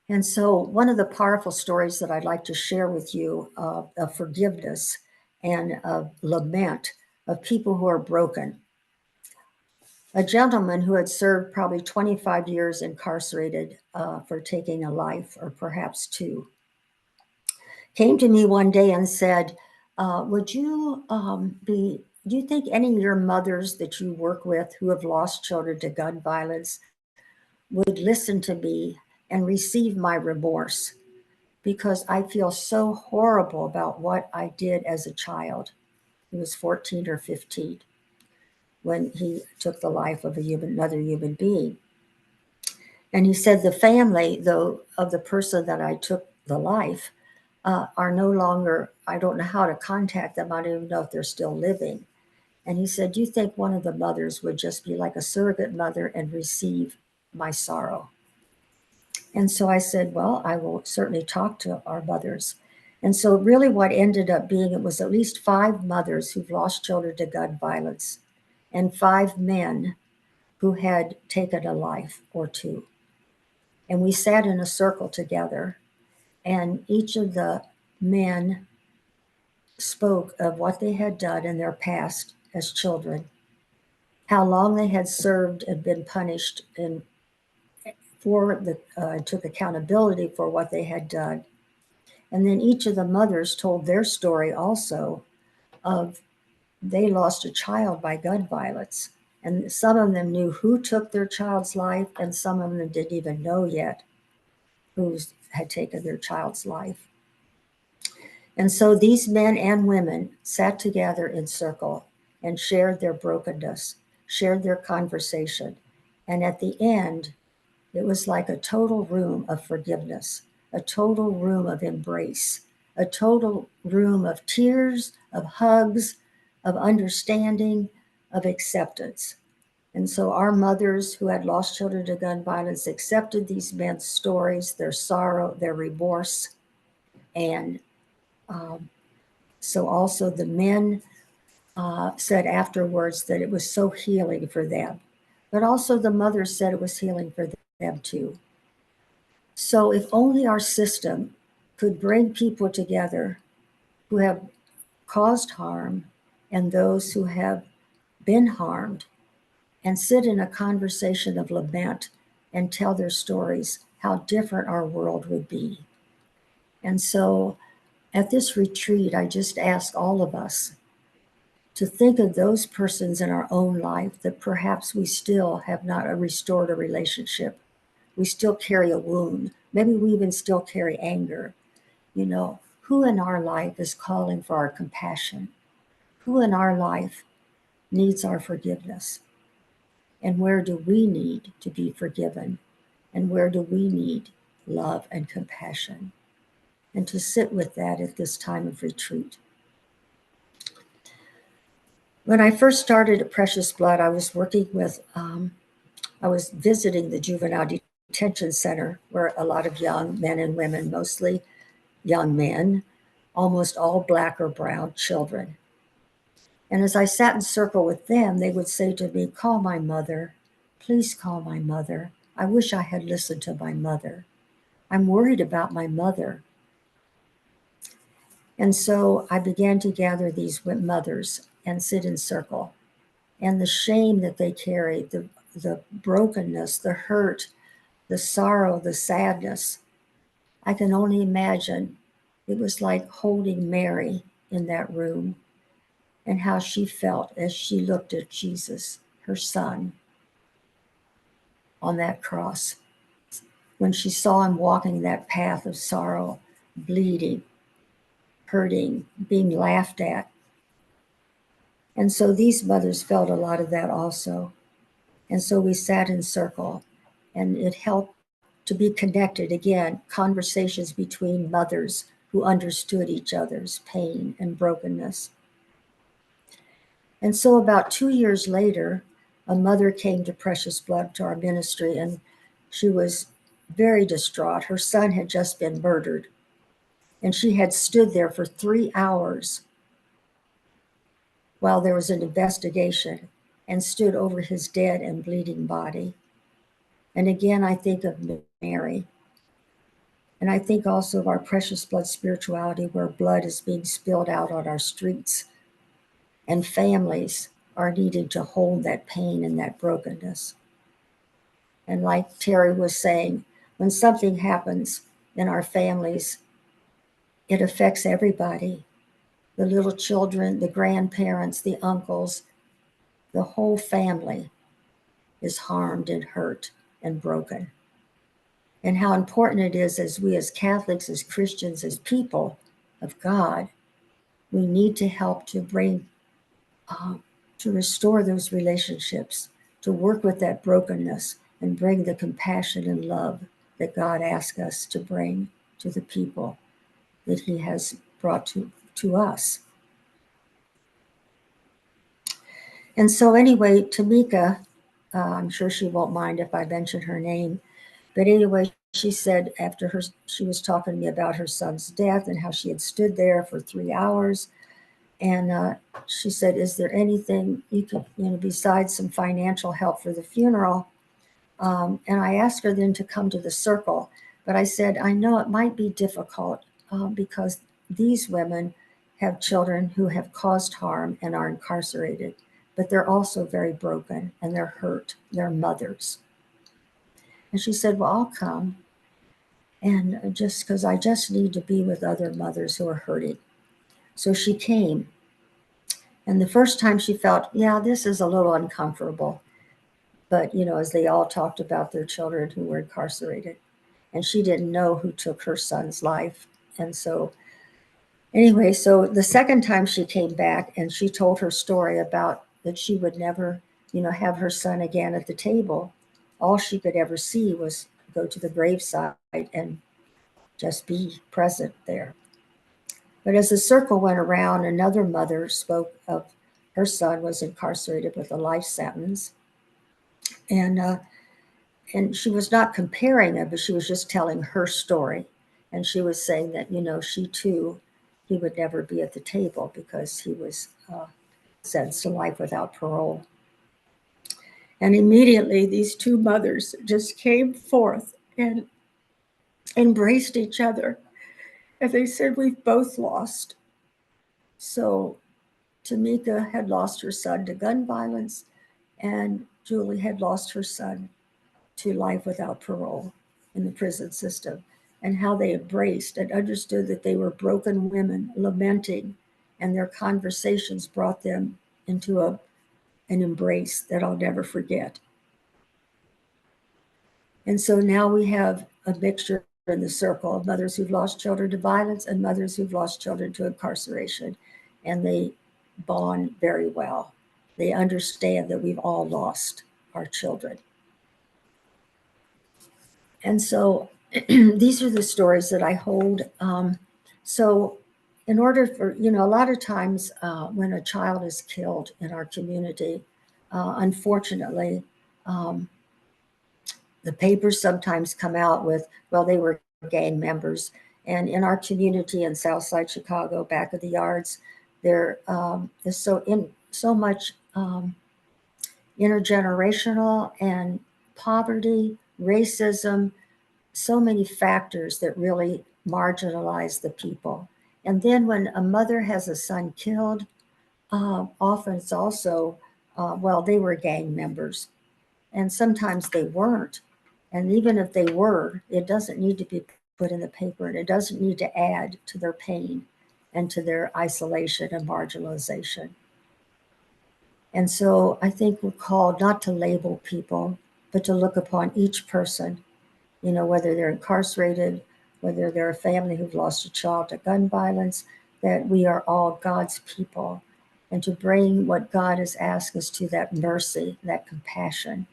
And so one of the powerful stories that I'd like to share with you of forgiveness and of lament of people who are broken. A gentleman who had served probably 25 years incarcerated for taking a life, or perhaps two, came to me one day and said, do you think any of your mothers that you work with who have lost children to gun violence would listen to me and receive my remorse? Because I feel so horrible about what I did as a child. He was 14 or 15 when he took the life of another human being. And he said the family, though, of the person that I took the life are no longer, I don't know how to contact them. I don't even know if they're still living. And he said, do you think one of the mothers would just be like a surrogate mother and receive my sorrow? And so I said, well, I will certainly talk to our mothers. And so really what ended up being, it was at least 5 mothers who've lost children to gun violence and 5 men who had taken a life or two. And we sat in a circle together, and each of the men spoke of what they had done in their past as children, how long they had served and been punished, and took accountability for what they had done. And then each of the mothers told their story also of they lost a child by gun violence. And some of them knew who took their child's life, and some of them didn't even know yet who had taken their child's life. And so these men and women sat together in circle and shared their brokenness, shared their conversation. And at the end, it was like a total room of forgiveness, a total room of embrace, a total room of tears, of hugs, of understanding, of acceptance. And so our mothers who had lost children to gun violence accepted these men's stories, their sorrow, their remorse. And so also the men said afterwards that it was so healing for them. But also the mothers said it was healing for them too. So if only our system could bring people together who have caused harm and those who have been harmed and sit in a conversation of lament and tell their stories, how different our world would be. And so at this retreat, I just ask all of us to think of those persons in our own life that perhaps we still have not restored a relationship. We still carry a wound. Maybe we even still carry anger. You know, who in our life is calling for our compassion? Who in our life needs our forgiveness? And where do we need to be forgiven? And where do we need love and compassion? And to sit with that at this time of retreat. When I first started at Precious Blood, I was working with, I was visiting the juvenile detention center where a lot of young men and women, mostly young men, almost all Black or brown children. And as I sat in circle with them, they would say to me, call my mother, please call my mother. I wish I had listened to my mother. I'm worried about my mother. And so I began to gather these mothers and sit in circle. And the shame that they carry, the brokenness, the hurt, the sorrow, the sadness, I can only imagine. It was like holding Mary in that room and how she felt as she looked at Jesus, her son, on that cross. When she saw him walking that path of sorrow, bleeding, hurting, being laughed at. And so these mothers felt a lot of that also. And so we sat in circle, and it helped to be connected again, conversations between mothers who understood each other's pain and brokenness. And so about 2 years later, a mother came to Precious Blood, to our ministry, and she was very distraught. Her son had just been murdered, and she had stood there for 3 hours while there was an investigation and stood over his dead and bleeding body. And again, I think of Mary. And I think also of our precious blood spirituality, where blood is being spilled out on our streets, and families are needing to hold that pain and that brokenness. And like Terri was saying, when something happens in our families, it affects everybody. The little children, the grandparents, the uncles, the whole family is harmed and hurt and broken. And how important it is, as we as Catholics, as Christians, as people of God, we need to help to bring, to restore those relationships, to work with that brokenness and bring the compassion and love that God asks us to bring to the people that he has brought to us. And so anyway, Tamika, I'm sure she won't mind if I mention her name, but anyway, she said after she was talking to me about her son's death and how she had stood there for 3 hours. And she said, is there anything you could, besides some financial help for the funeral? And I asked her then to come to the circle, but I said, I know it might be difficult because these women have children who have caused harm and are incarcerated, but they're also very broken and they're hurt. They're mothers. And she said, well, I'll come. And just because I just need to be with other mothers who are hurting. So she came. And the first time she felt, yeah, this is a little uncomfortable. But, as they all talked about their children who were incarcerated. And she didn't know who took her son's life. And so, anyway, so the second time she came back and she told her story about that she would never, have her son again at the table. All she could ever see was go to the graveside and just be present there. But as the circle went around, another mother spoke of her son was incarcerated with a life sentence. And she was not comparing it, but she was just telling her story. And she was saying that, she too, he would never be at the table because he was sentenced to life without parole. And immediately these two mothers just came forth and embraced each other. And they said, we've both lost. So Tamika had lost her son to gun violence, and Julie had lost her son to life without parole in the prison system, and how they embraced and understood that they were broken women lamenting, and their conversations brought them into an embrace that I'll never forget. And so now we have a mixture in the circle of mothers who've lost children to violence and mothers who've lost children to incarceration, and they bond very well. They understand that we've all lost our children. And so these are the stories that I hold. So in order for, a lot of times when a child is killed in our community, unfortunately, the papers sometimes come out with, well, they were gang members. And in our community in Southside Chicago, back of the yards, there is so much intergenerational and poverty, racism, so many factors that really marginalize the people. And then when a mother has a son killed, often it's also, well, they were gang members. And sometimes they weren't. And even if they were, it doesn't need to be put in the paper, and it doesn't need to add to their pain and to their isolation and marginalization. And so I think we're called not to label people, but to look upon each person, whether they're incarcerated, whether they're a family who've lost a child to gun violence, that we are all God's people, and to bring what God has asked us to, that mercy, that compassion.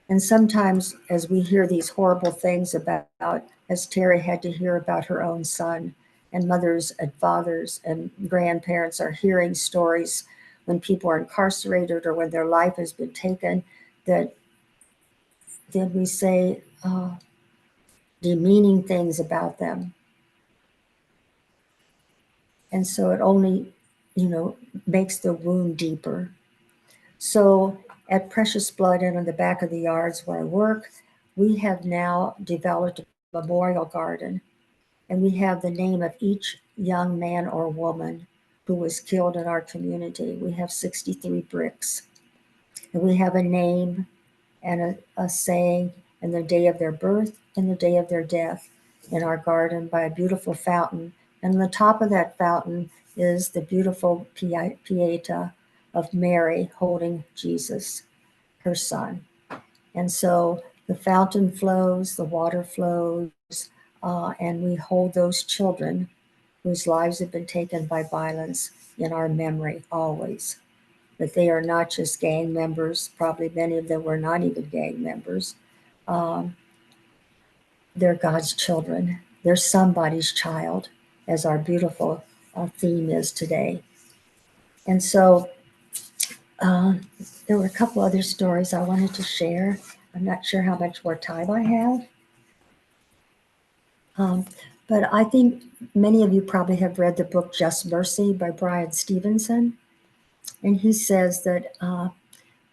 And sometimes as we hear these horrible things about, as Terri had to hear about her own son, and mothers and fathers and grandparents are hearing stories when people are incarcerated or when their life has been taken, that then we say demeaning things about them. And so it only makes the wound deeper. So at Precious Blood and on the back of the yards where I work, we have now developed a memorial garden, and we have the name of each young man or woman who was killed in our community. We have 63 bricks, and we have a name and a saying and the day of their birth and the day of their death in our garden by a beautiful fountain. And on the top of that fountain is the beautiful Pieta of Mary holding Jesus, her son. And so the fountain flows, the water flows, and we hold those children whose lives have been taken by violence in our memory always. That they are not just gang members, probably many of them were not even gang members. They're God's children. They're somebody's child, as our beautiful theme is today. And so there were a couple other stories I wanted to share. I'm not sure how much more time I have. But I think many of you probably have read the book Just Mercy by Brian Stevenson. And he says that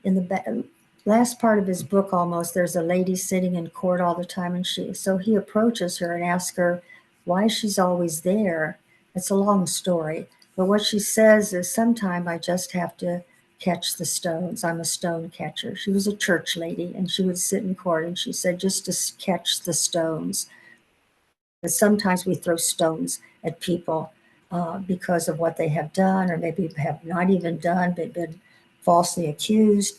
in the last part of his book almost, there's a lady sitting in court all the time. And so he approaches her and asks her why she's always there. It's a long story. But what she says is, sometime I just have to catch the stones. I'm a stone catcher. She was a church lady, and she would sit in court, and she said, just to catch the stones. But sometimes we throw stones at people because of what they have done, or maybe have not even done, but been falsely accused,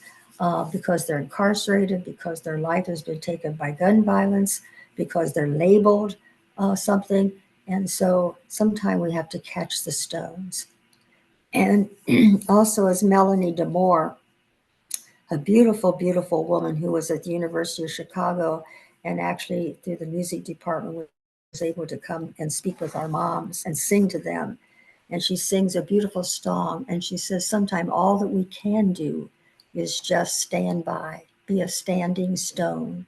because they're incarcerated, because their life has been taken by gun violence, because they're labeled something. And so sometimes we have to catch the stones. And also, as Melanie DeMore, a beautiful, beautiful woman who was at the University of Chicago, and actually through the music department was able to come and speak with our moms and sing to them. And she sings a beautiful song. And she says, sometimes all that we can do is just stand by, be a standing stone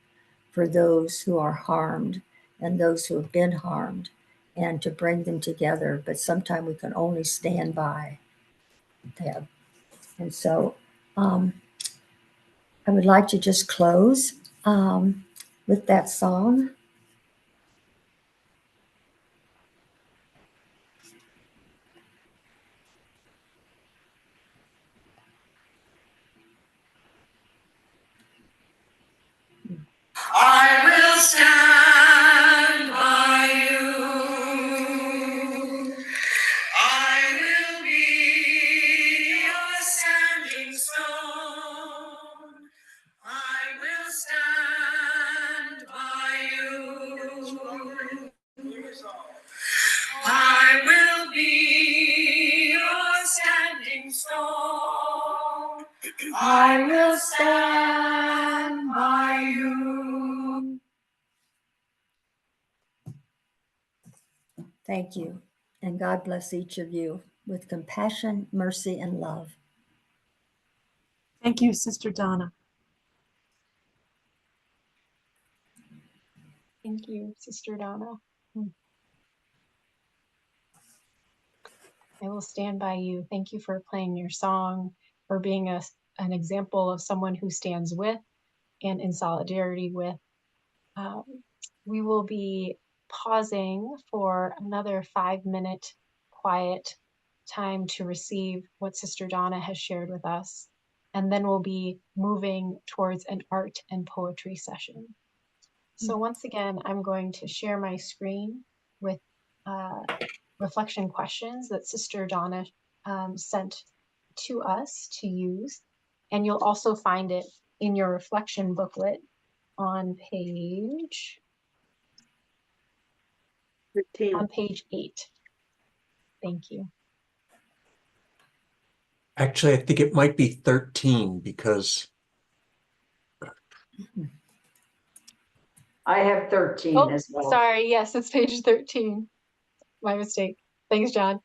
for those who are harmed and those who have been harmed, and to bring them together. But sometimes we can only stand by them. And so I would like to just close with that song. I will stand by you. I will be a standing stone. I will stand by you. I will be a standing stone. I will stand by you. Thank you. And God bless each of you with compassion, mercy, and love. Thank you, Sister Donna. Thank you, Sister Donna. I will stand by you. Thank you for playing your song, for being an example of someone who stands with and in solidarity with. We will be pausing for another 5-minute quiet time to receive what Sister Donna has shared with us. And then we'll be moving towards an art and poetry session. So once again, I'm going to share my screen with reflection questions that Sister Donna sent to us to use. And you'll also find it in your reflection booklet on page 13. on page 8. Thank you. Actually, I think it might be 13 because I have 13 Oh, as well. sorry. Yes, it's page 13. My mistake. Thanks, John.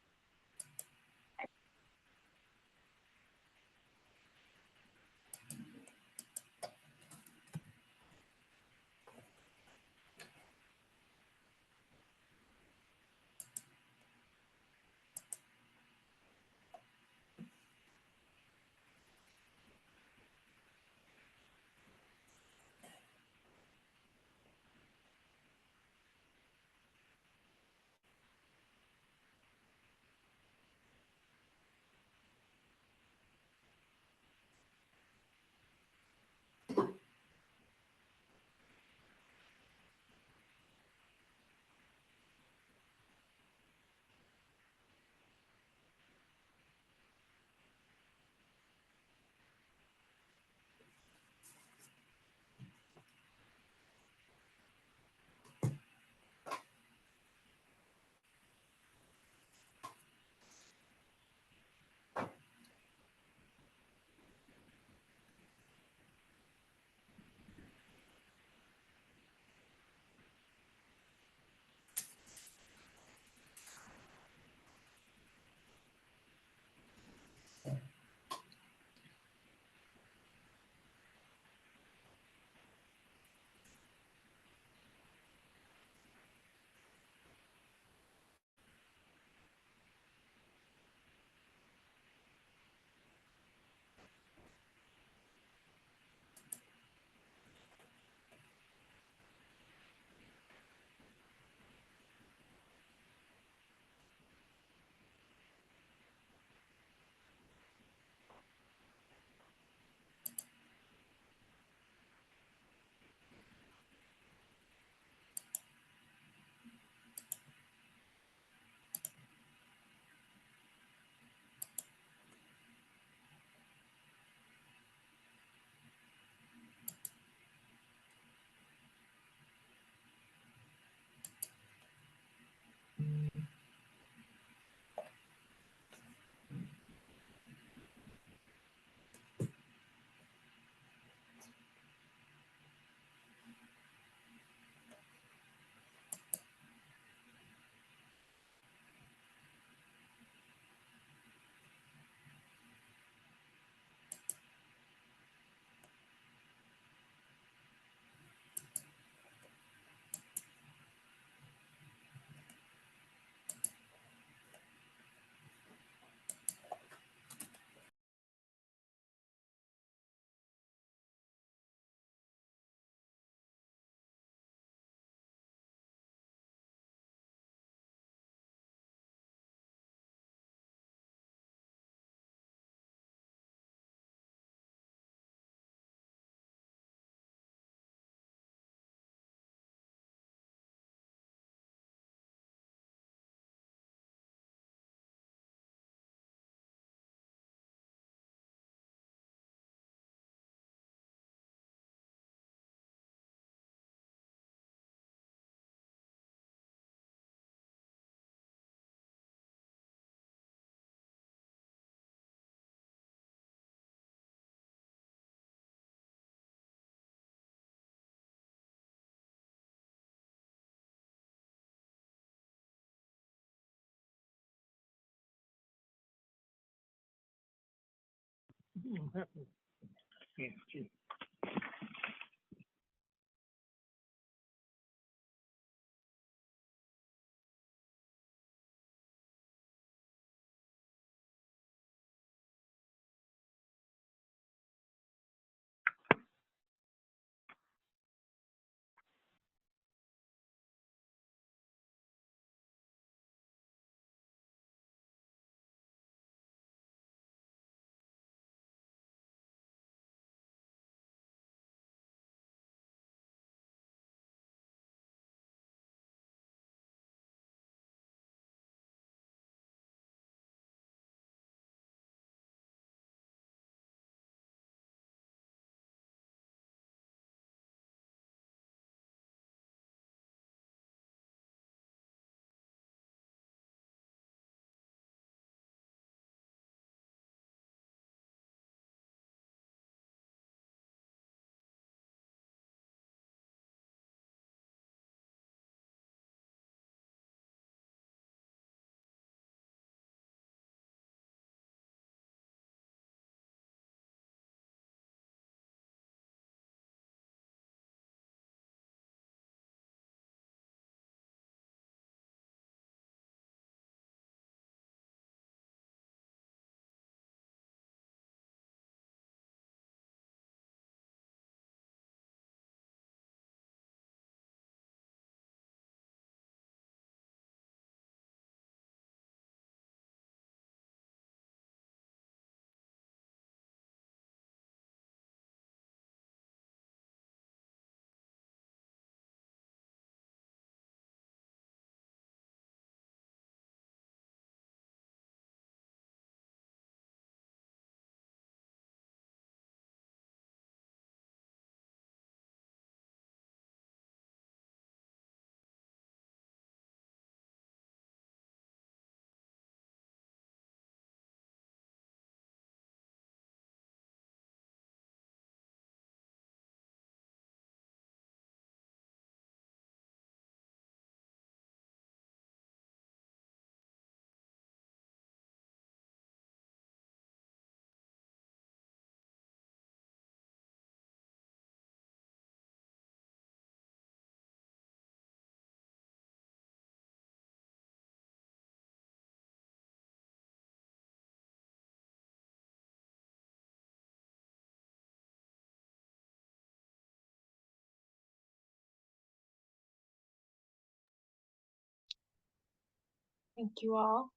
Thank you all.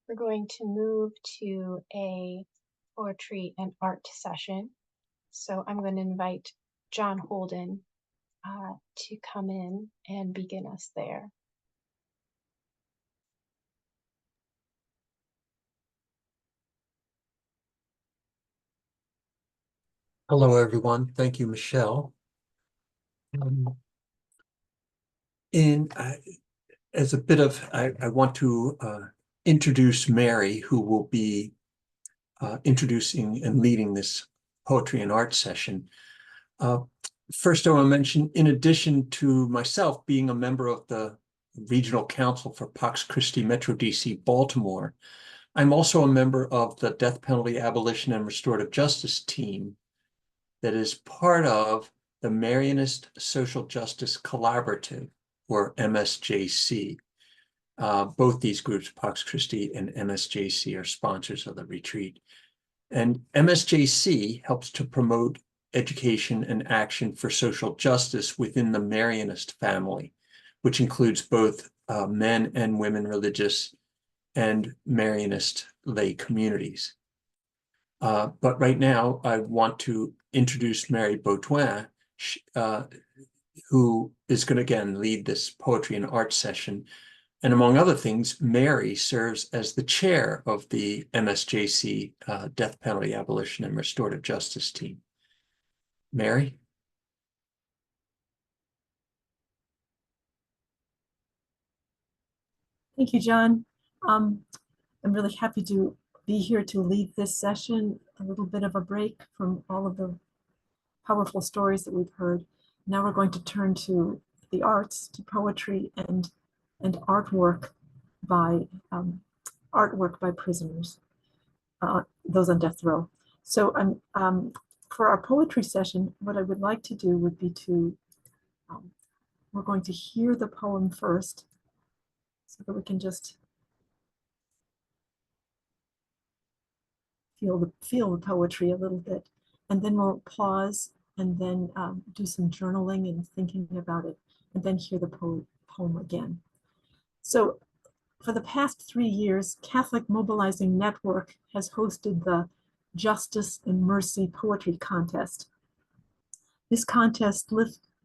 We're going to move to a poetry and art session. So I'm going to invite John Holden to come in and begin us there. Hello, everyone. Thank you, Michelle. As a bit of, I want to introduce Mary, who will be introducing and leading this poetry and art session. First, I want to mention, in addition to myself being a member of the Regional Council for Pax Christi Metro DC Baltimore, I'm also a member of the Death Penalty Abolition and Restorative Justice team that is part of the Marianist Social Justice Collaborative, or MSJC. Both these groups, Pax Christi and MSJC, are sponsors of the retreat. And MSJC helps to promote education and action for social justice within the Marianist family, which includes both men and women religious and Marianist lay communities. But right now, I want to introduce Mary Baudouin, who is going to, again, lead this poetry and art session. And among other things, Mary serves as the chair of the MSJC Death Penalty Abolition and Restorative Justice team. Mary? Thank you, John. I'm really happy to be here to lead this session, a little bit of a break from all of the powerful stories that we've heard. Now we're going to turn to the arts, to poetry and artwork by prisoners, those on death row. So for our poetry session, what I would like to do would be to, we're going to hear the poem first so that we can just feel the poetry a little bit. And then we'll pause and then do some journaling and thinking about it, and then hear the poem again. So for the past 3 years, Catholic Mobilizing Network has hosted the Justice and Mercy Poetry Contest. This contest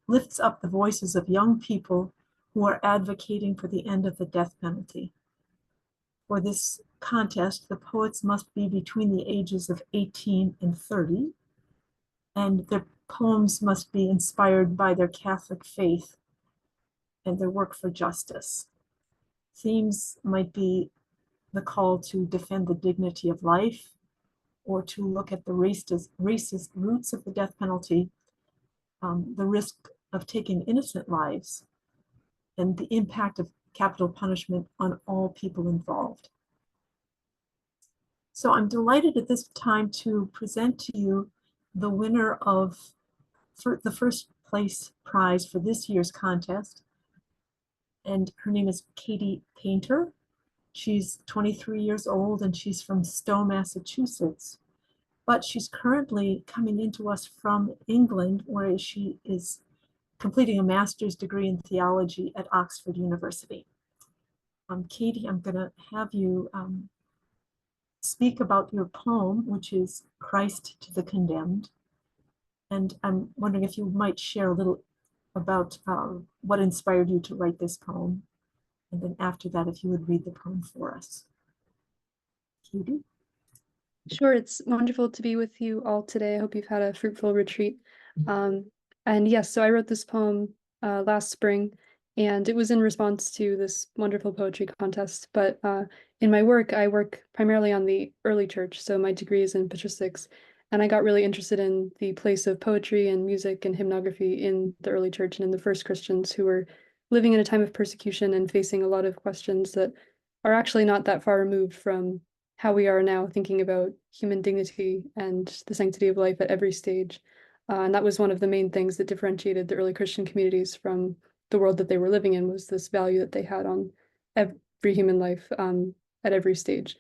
lifts up the voices of young people who are advocating for the end of the death penalty. For this contest, the poets must be between the ages of 18 and 30, and their poems must be inspired by their Catholic faith and their work for justice. Themes might be the call to defend the dignity of life, or to look at the racist roots of the death penalty, the risk of taking innocent lives, and the impact of capital punishment on all people involved. So I'm delighted at this time to present to you the winner of the first place prize for this year's contest. And her name is Katie Painter. She's 23 years old and she's from Stowe, Massachusetts. But she's currently coming into us from England, where she is completing a master's degree in theology at Oxford University. Katie, I'm going to have you speak about your poem, which is Christ to the Condemned. And I'm wondering if you might share a little about what inspired you to write this poem. And then after that, if you would read the poem for us. Katie? Sure, it's wonderful to be with you all today. I hope you've had a fruitful retreat. And yes, so I wrote this poem last spring, and it was in response to this wonderful poetry contest. But in my work, I work primarily on the early church, so my degree is in patristics, and I got really interested in the place of poetry and music and hymnography in the early church and in the first Christians who were living in a time of persecution and facing a lot of questions that are actually not that far removed from how we are now, thinking about human dignity and the sanctity of life at every stage. And that was one of the main things that differentiated the early Christian communities from the world that they were living in, was this value that they had on every human life at every stage.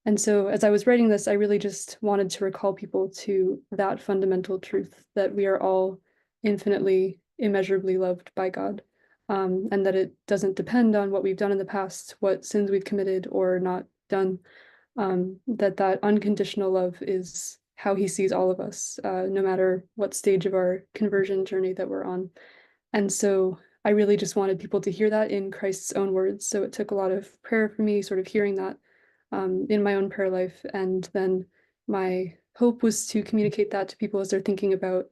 And so as I was writing this, I really just wanted to recall people to that fundamental truth that we are all infinitely, immeasurably loved by God, and that it doesn't depend on what we've done in the past, what sins we've committed or not done. That unconditional love is how he sees all of us, no matter what stage of our conversion journey that we're on. And so I really just wanted people to hear that in Christ's own words. So it took a lot of prayer for me, sort of hearing that in my own prayer life. And then my hope was to communicate that to people as they're thinking about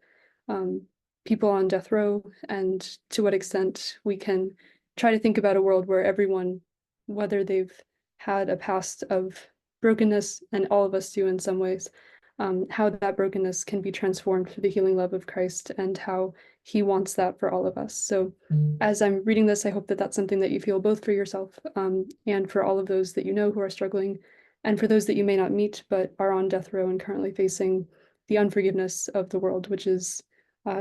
people on death row, and to what extent we can try to think about a world where everyone, whether they've had a past of brokenness, and all of us do in some ways, how that brokenness can be transformed through the healing love of Christ, and how he wants that for all of us. So as I'm reading this, I hope that that's something that you feel both for yourself and for all of those that you know who are struggling, and for those that you may not meet but are on death row and currently facing the unforgiveness of the world, which is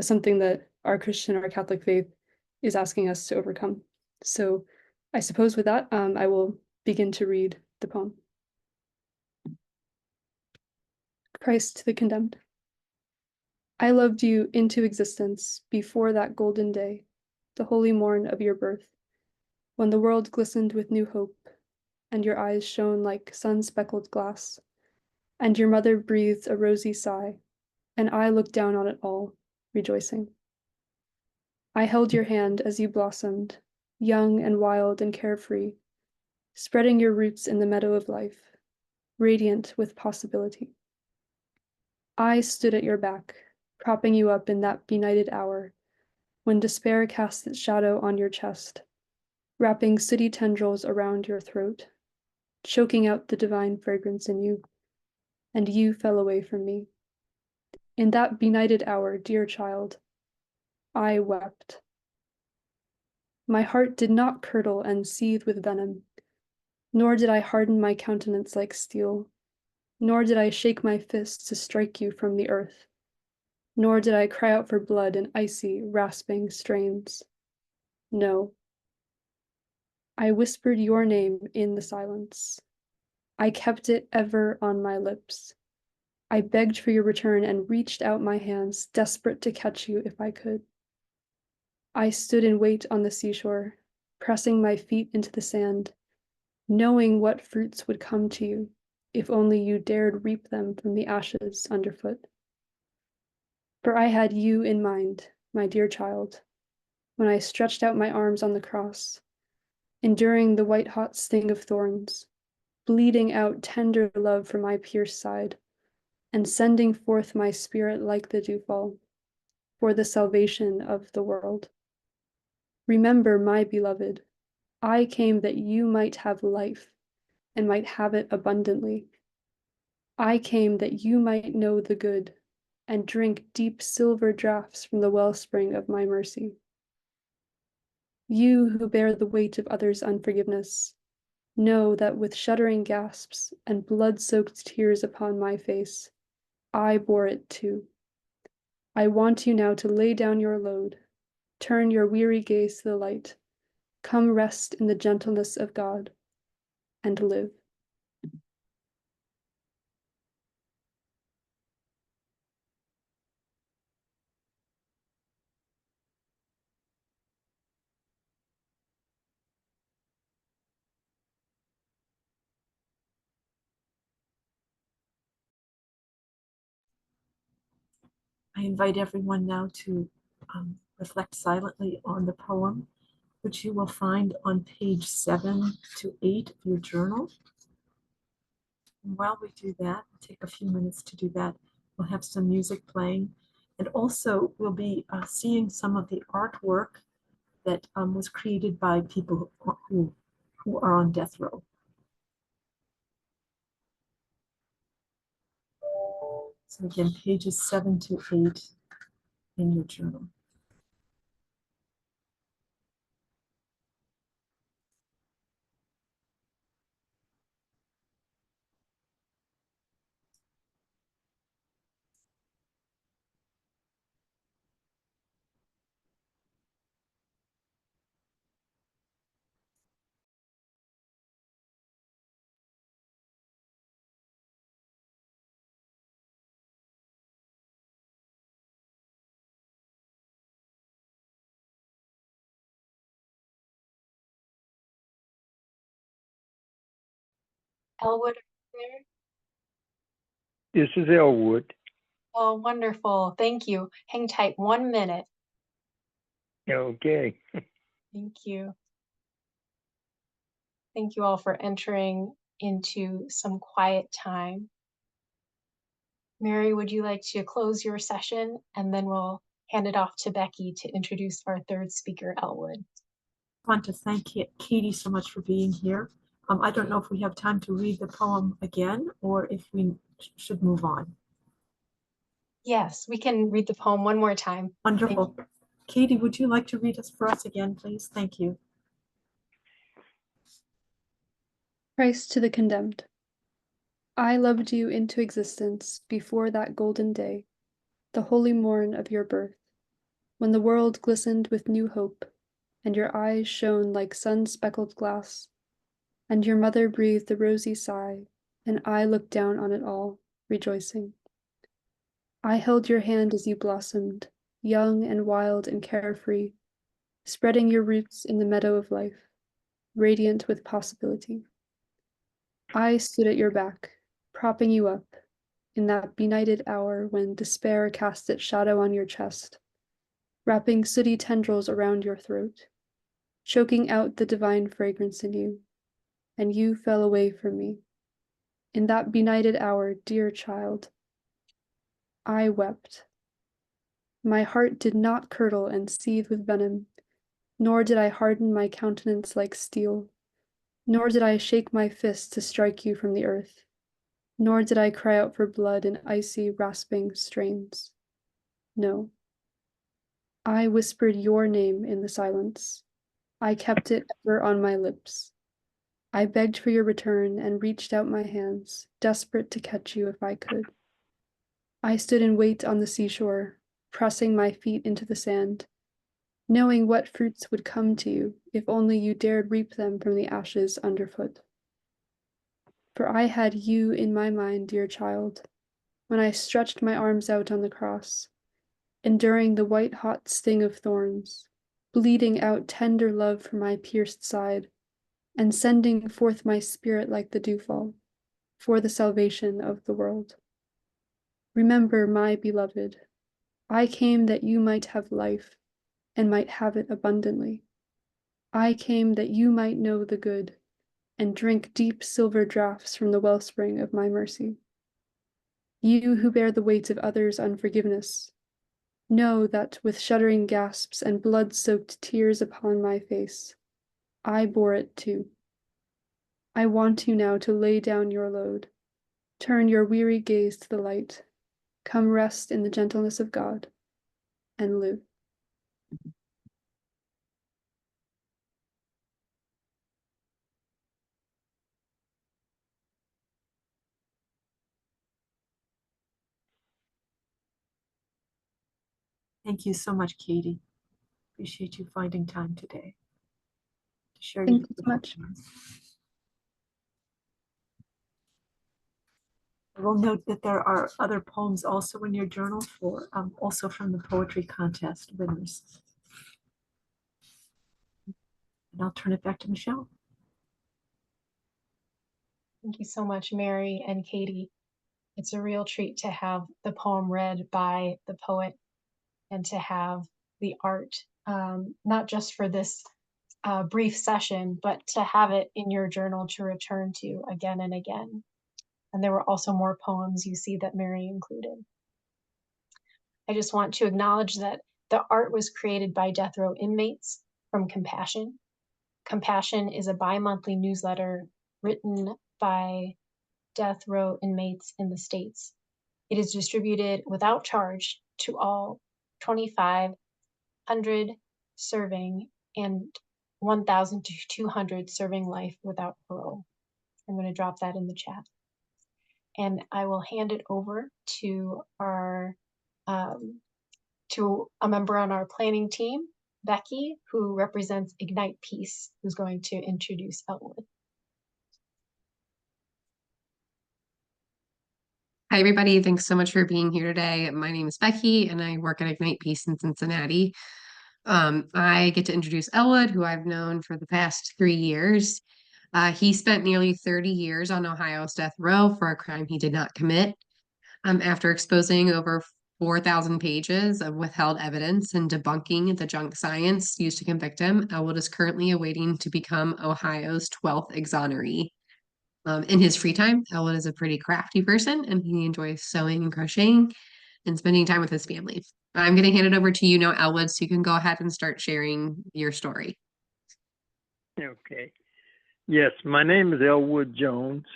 something that our Christian, our Catholic faith is asking us to overcome. So I suppose with that, I will begin to read the poem. Christ to the Condemned. I loved you into existence before that golden day, the holy morn of your birth, when the world glistened with new hope, and your eyes shone like sun-speckled glass, and your mother breathed a rosy sigh, and I looked down on it all, rejoicing. I held your hand as you blossomed, young and wild and carefree, spreading your roots in the meadow of life, radiant with possibility. I stood at your back, propping you up in that benighted hour, when despair cast its shadow on your chest, wrapping sooty tendrils around your throat, choking out the divine fragrance in you, and you fell away from me. In that benighted hour, dear child, I wept. My heart did not curdle and seethe with venom, nor did I harden my countenance like steel, nor did I shake my fist to strike you from the earth, nor did I cry out for blood in icy, rasping strains. No. I whispered your name in the silence. I kept it ever on my lips. I begged for your return and reached out my hands, desperate to catch you if I could. I stood in wait on the seashore, pressing my feet into the sand, knowing what fruits would come to you, if only you dared reap them from the ashes underfoot. For I had you in mind, my dear child, when I stretched out my arms on the cross, enduring the white-hot sting of thorns, bleeding out tender love from my pierced side, and sending forth my spirit like the dewfall, for the salvation of the world. Remember, my beloved, I came that you might have life, and might have it abundantly. I came that you might know the good, and drink deep silver draughts from the wellspring of my mercy. You who bear the weight of others' unforgiveness, know that with shuddering gasps and blood-soaked tears upon my face, I bore it too. I want you now to lay down your load, turn your weary gaze to the light, come rest in the gentleness of God, and live. I invite everyone now to reflect silently on the poem, which you will find on page 7 to 8 of your journal. And while we do that, take a few minutes to do that. We'll have some music playing, and also we'll be seeing some of the artwork that was created by people who are on death row. So again, pages 7 to 8 in your journal. Elwood, are you there? This is Elwood. Oh, wonderful. Thank you. Hang tight 1 minute. Okay. Thank you. Thank you all for entering into some quiet time. Mary, would you like to close your session, and then we'll hand it off to Becky to introduce our third speaker, Elwood. I want to thank Katie so much for being here. I don't know if we have time to read the poem again or if we should move on. Yes, we can read the poem one more time. Wonderful. Katie, would you like to read us for us again, please? Thank you. Christ to the condemned. I loved you into existence before that golden day, the holy morn of your birth, when the world glistened with new hope, and your eyes shone like sun-speckled glass, and your mother breathed a rosy sigh, and I looked down on it all, rejoicing. I held your hand as you blossomed, young and wild and carefree, spreading your roots in the meadow of life, radiant with possibility. I stood at your back, propping you up, in that benighted hour when despair cast its shadow on your chest, wrapping sooty tendrils around your throat, choking out the divine fragrance in you, and you fell away from me. In that benighted hour, dear child, I wept. My heart did not curdle and seethe with venom, nor did I harden my countenance like steel, nor did I shake my fist to strike you from the earth, nor did I cry out for blood in icy, rasping strains. No. I whispered your name in the silence. I kept it ever on my lips. I begged for your return and reached out my hands, desperate to catch you if I could. I stood in wait on the seashore, pressing my feet into the sand, knowing what fruits would come to you if only you dared reap them from the ashes underfoot. For I had you in my mind, dear child, when I stretched my arms out on the cross, enduring the white-hot sting of thorns, bleeding out tender love from my pierced side, and sending forth my spirit like the dewfall, for the salvation of the world. Remember, my beloved, I came that you might have life, and might have it abundantly. I came that you might know the good, and drink deep silver draughts from the wellspring of my mercy. You who bear the weight of others' unforgiveness, know that with shuddering gasps and blood-soaked tears upon my face, I bore it too. I want you now to lay down your load, turn your weary gaze to the light, come rest in the gentleness of God, and live. Thank you so much, Katie. Appreciate you finding time today to share Thank your you so much. I will note that there are other poems also in your journal for also from the poetry contest winners. And I'll turn it back to Michelle. Thank you so much, Mary and Katie. It's a real treat to have the poem read by the poet and to have the art, not just for this brief session, but to have it in your journal to return to again and again. And there were also more poems you see that Mary included. I just want to acknowledge that the art was created by death row inmates from Compassion. Compassion is a bi-monthly newsletter written by death row inmates in the States. It is distributed without charge to all 2,500 serving and 1,200 serving life without parole. I'm going to drop that in the chat. And I will hand it over to our to a member on our planning team, Becky, who represents Ignite Peace, who's going to introduce Elwood. Hi, everybody. Thanks so much for being here today. My name is Becky, and I work at Ignite Peace in Cincinnati. I get to introduce Elwood, who I've known for the past 3 years. He spent nearly 30 years on Ohio's death row for a crime he did not commit. After exposing over 4,000 pages of withheld evidence and debunking the junk science used to convict him, Elwood is currently awaiting to become Ohio's 12th exoneree. In his free time, Elwood is a pretty crafty person, and he enjoys sewing and crocheting and spending time with his family. I'm going to hand it over to you now, Elwood, so you can go ahead and start sharing your story. Okay. Yes, my name is Elwood Jones.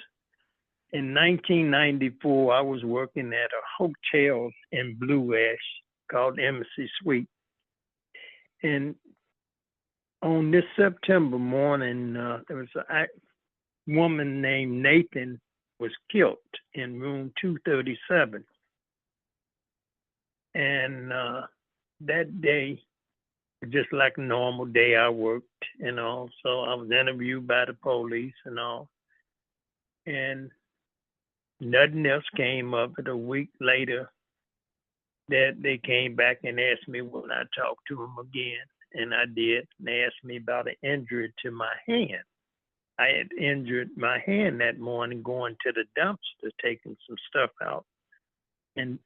In 1994, I was working at a hotel in Blue Ash called Embassy Suite. And on this September morning, there was a woman named Nathan was killed in room 237. And that day, just like a normal day, I worked and all. So I was interviewed by the police and all. And nothing else came of it. A week later, that they came back and asked me when I talked to them again. And I did. And they asked me about an injury to my hand. I had injured my hand that morning going to the dumpster, taking some stuff out and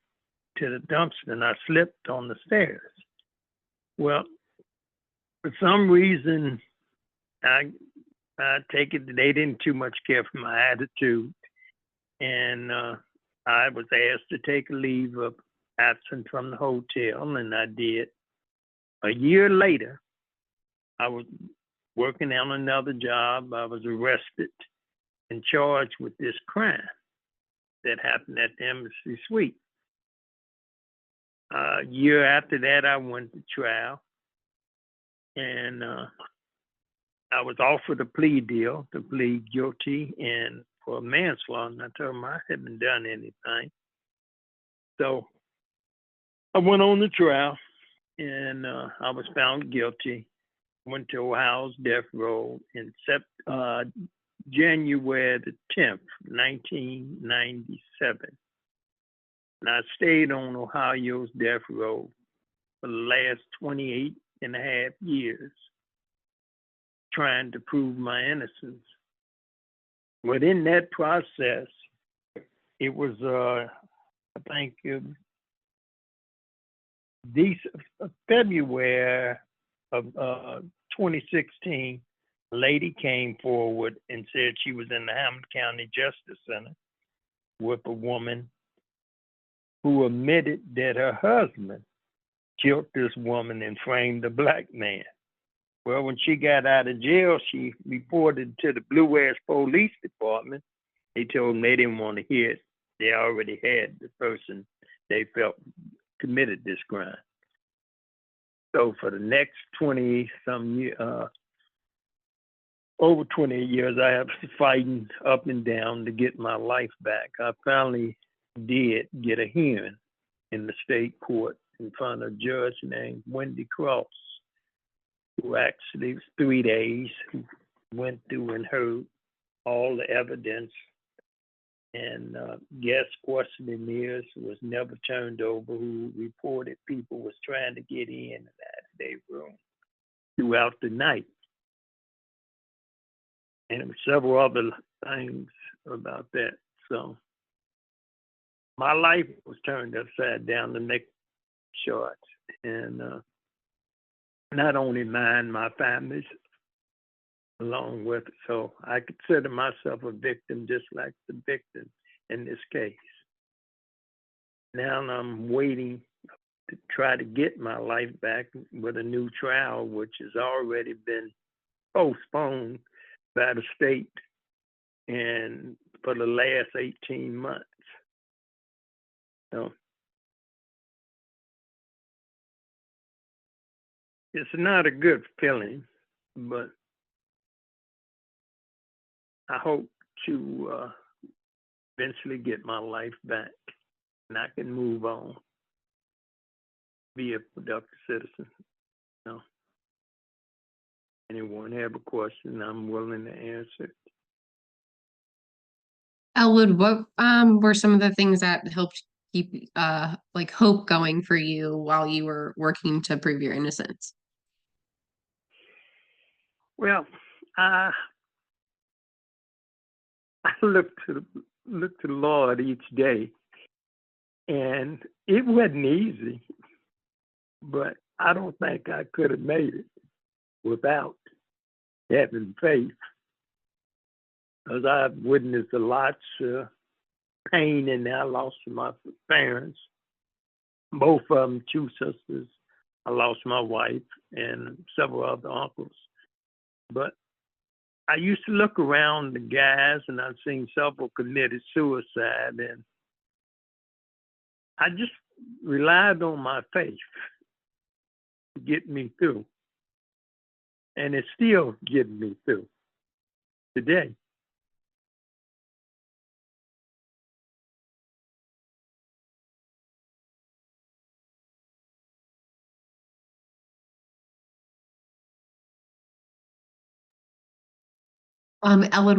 to the dumpster, and I slipped on the stairs. Well, for some reason, I take it they didn't too much care for my attitude, and I was asked to take a leave of absence from the hotel, and I did. A year later, I was working on another job. I was arrested and charged with this crime that happened at the Embassy Suite. A year after that, I went to trial, and I was offered a plea deal to plead guilty and for manslaughter. And I told him I hadn't done anything. So I went on the trial and I was found guilty. Went to Ohio's death row in January the 10th, 1997. And I stayed on Ohio's death row for the last 28 and a half years, trying to prove my innocence. But in that process, it was, I think, February of 2016, a lady came forward and said she was in the Hamilton County Justice Center with a woman who admitted that her husband killed this woman and framed a black man. Well, when she got out of jail, she reported to the Blue Ash Police Department. They told them they didn't want to hear it. They already had the person they felt committed this crime. So for the next 20-some years, over 20 years, I have been fighting up and down to get my life back. I finally did get a hearing in the state court in front of a judge named Wendy Cross, who actually was 3 days, who went through and heard all the evidence. And guest questionnaires was never turned over, who reported people was trying to get in that room throughout the night. And there were several other things about that. So my life was turned upside down to make short. And not only mine, my family's along with it. So I consider myself a victim just like the victim in this case. Now I'm waiting to try to get my life back with a new trial, which has already been postponed by the state and for the last 18 months. So it's not a good feeling, but I hope to eventually get my life back and I can move on, be a productive citizen. No. Anyone have a question, I'm willing to answer. Elwood, what were some of the things that helped keep like hope going for you while you were working to prove your innocence? Well, I look to the Lord each day, and it wasn't easy, but I don't think I could have made it without having faith, because I've witnessed a lot of pain, and I lost my parents, both of them, 2 sisters. I lost my wife and several other uncles. But I used to look around the guys, and I've seen several committed suicide, and I just relied on my faith to get me through. And it's still getting me through today. Elwood,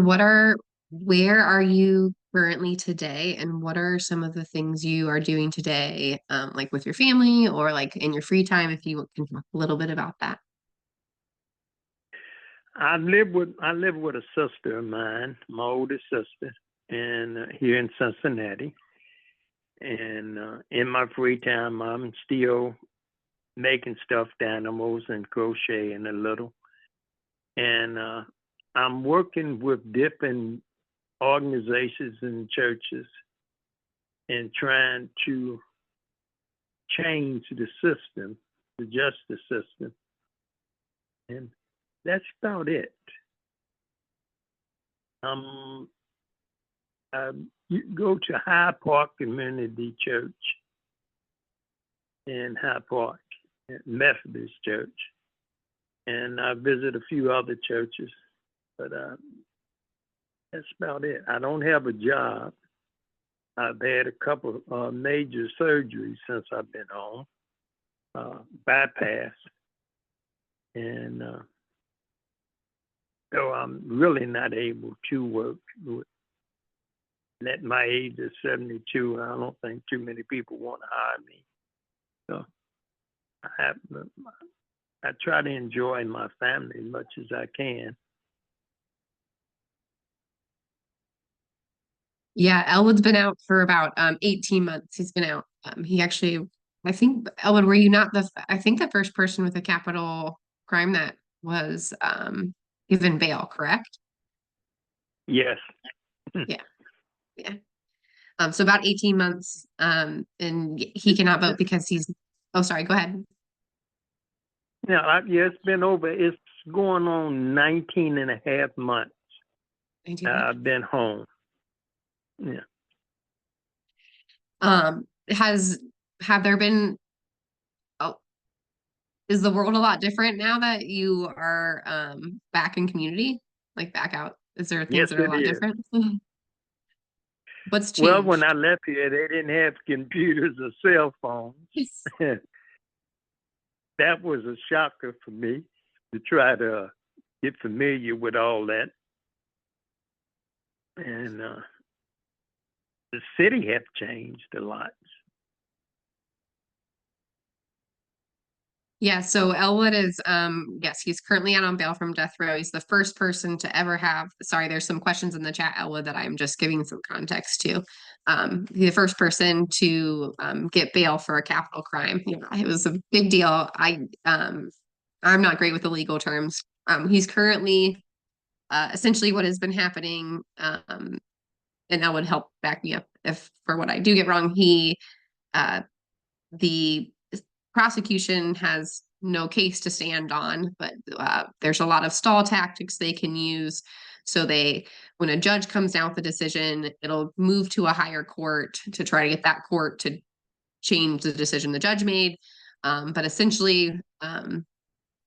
where are you currently today, and what are some of the things you are doing today, like with your family or like in your free time, if you can talk a little bit about that? I live with a sister of mine, my oldest sister, and here in Cincinnati. And in my free time, I'm still making stuffed animals and crocheting a little. And I'm working with different organizations and churches and trying to change the system, the justice system. And that's about it. You go to High Park Community Church in High Park, Methodist Church. and I visit a few other churches, but that's about it. I don't have a job. I've had a couple of major surgeries since I've been home, bypass, and so I'm really not able to work. At my age of 72, I don't think too many people want to hire me. So I try to enjoy my family as much as I can. Yeah, Elwood's been out for about 18 months. He's been out. He actually, I think, Elwood, were you not I think the first person with a capital crime that was given bail, correct? Yes. Yeah. Yeah. So about 18 months, and he cannot vote because he's, oh, sorry, go ahead. Yeah, it's been over, it's going on 19 and a half months. 19 I've been home. Yeah. Have there been, is the world a lot different now that you are back in community, like back out? Is there things that are a lot different? What's changed? Well, when I left here, they didn't have computers or cell phones. That was a shocker for me to try to get familiar with all that. And the city has changed a lot. Yeah, so Elwood is, yes, he's currently out on bail from death row. He's the first person to ever have, sorry, there's some questions in the chat, Elwood, that I'm just giving some context to. The first person to get bail for a capital crime. Yeah, it was a big deal. I'm not great with the legal terms. He's currently, essentially what has been happening, and Elwood help back me up if for what I do get wrong, the prosecution has no case to stand on, but there's a lot of stall tactics they can use. So when a judge comes down with a decision, it'll move to a higher court to try to get that court to change the decision the judge made. But essentially,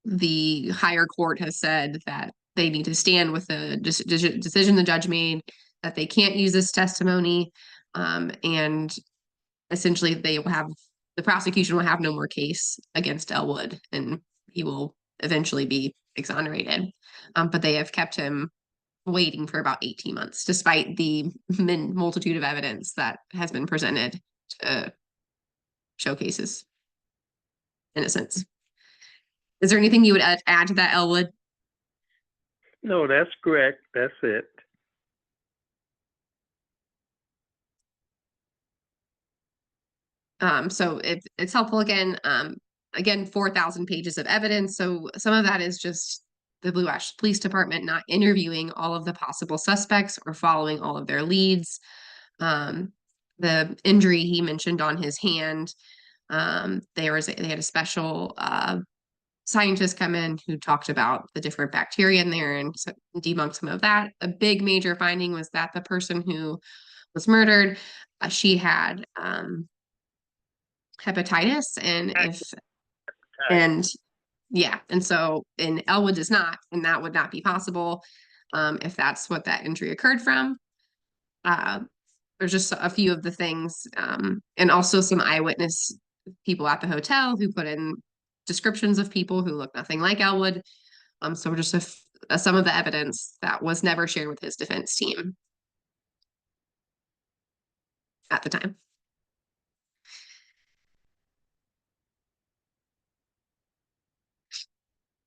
the higher court has said that they need to stand with the decision the judge made, that they can't use this testimony, and essentially the prosecution will have no more case against Elwood, and he will eventually be exonerated. But they have kept him waiting for about 18 months, despite the multitude of evidence that has been presented to showcases innocence. Is there anything you would add to that, Elwood? No, that's correct. That's it. So it's helpful again. Again, 4,000 pages of evidence. So some of that is just the Blue Ash Police Department not interviewing all of the possible suspects or following all of their leads. The injury he mentioned on his hand, they had a special scientist come in who talked about the different bacteria in there and debunked some of that. A big major finding was that the person who was murdered, she had hepatitis, and Elwood does not, and that would not be possible if that's what that injury occurred from. There's just a few of the things, and also some eyewitness people at the hotel who put in descriptions of people who look nothing like Elwood. So just some of the evidence that was never shared with his defense team at the time.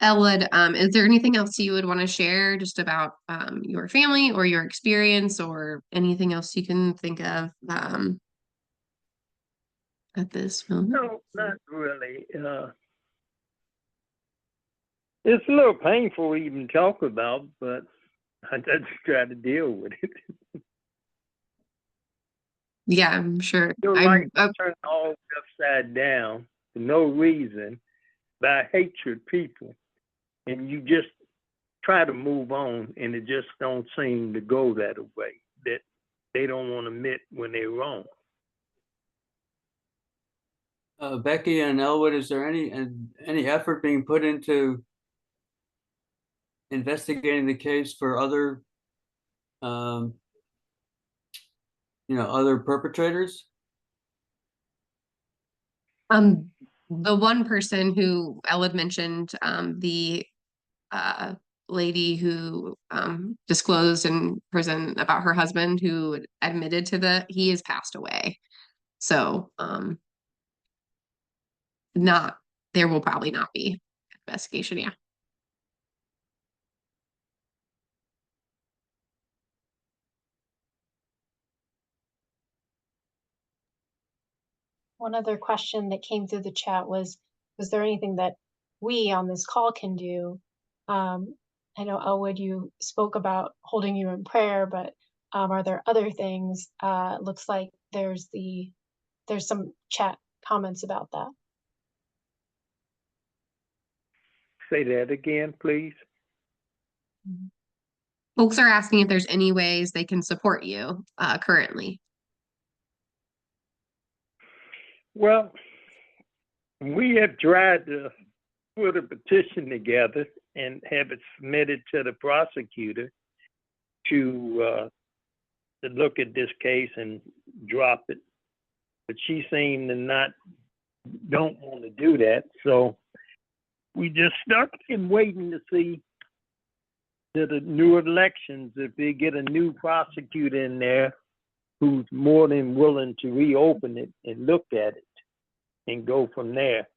Elwood, is there anything else you would want to share just about your family or your experience or anything else you can think of at this moment? No, not really. It's a little painful to even talk about, but I just try to deal with it. Yeah, I'm sure. Your life turned all upside down for no reason by hatred people. And you just try to move on, and it just don't seem to go that way, that they don't want to admit when they're wrong. Becky and Elwood, is there any effort being put into investigating the case for other, other perpetrators? The one person who Elwood mentioned, the lady who disclosed in prison about her husband who admitted to he has passed away. So there will probably not be investigation, yeah. One other question that came through the chat was there anything that we on this call can do? I know, Elwood, you spoke about holding you in prayer, but are there other things? Looks like there's some chat comments about that. Say that again, please. Folks are asking if there's any ways they can support you currently. Well, we have tried to put a petition together and have it submitted to the prosecutor to look at this case and drop it. But she seemed to don't want to do that. So we just stuck in waiting to see the new elections, if they get a new prosecutor in there who's more than willing to reopen it and look at it and go from there.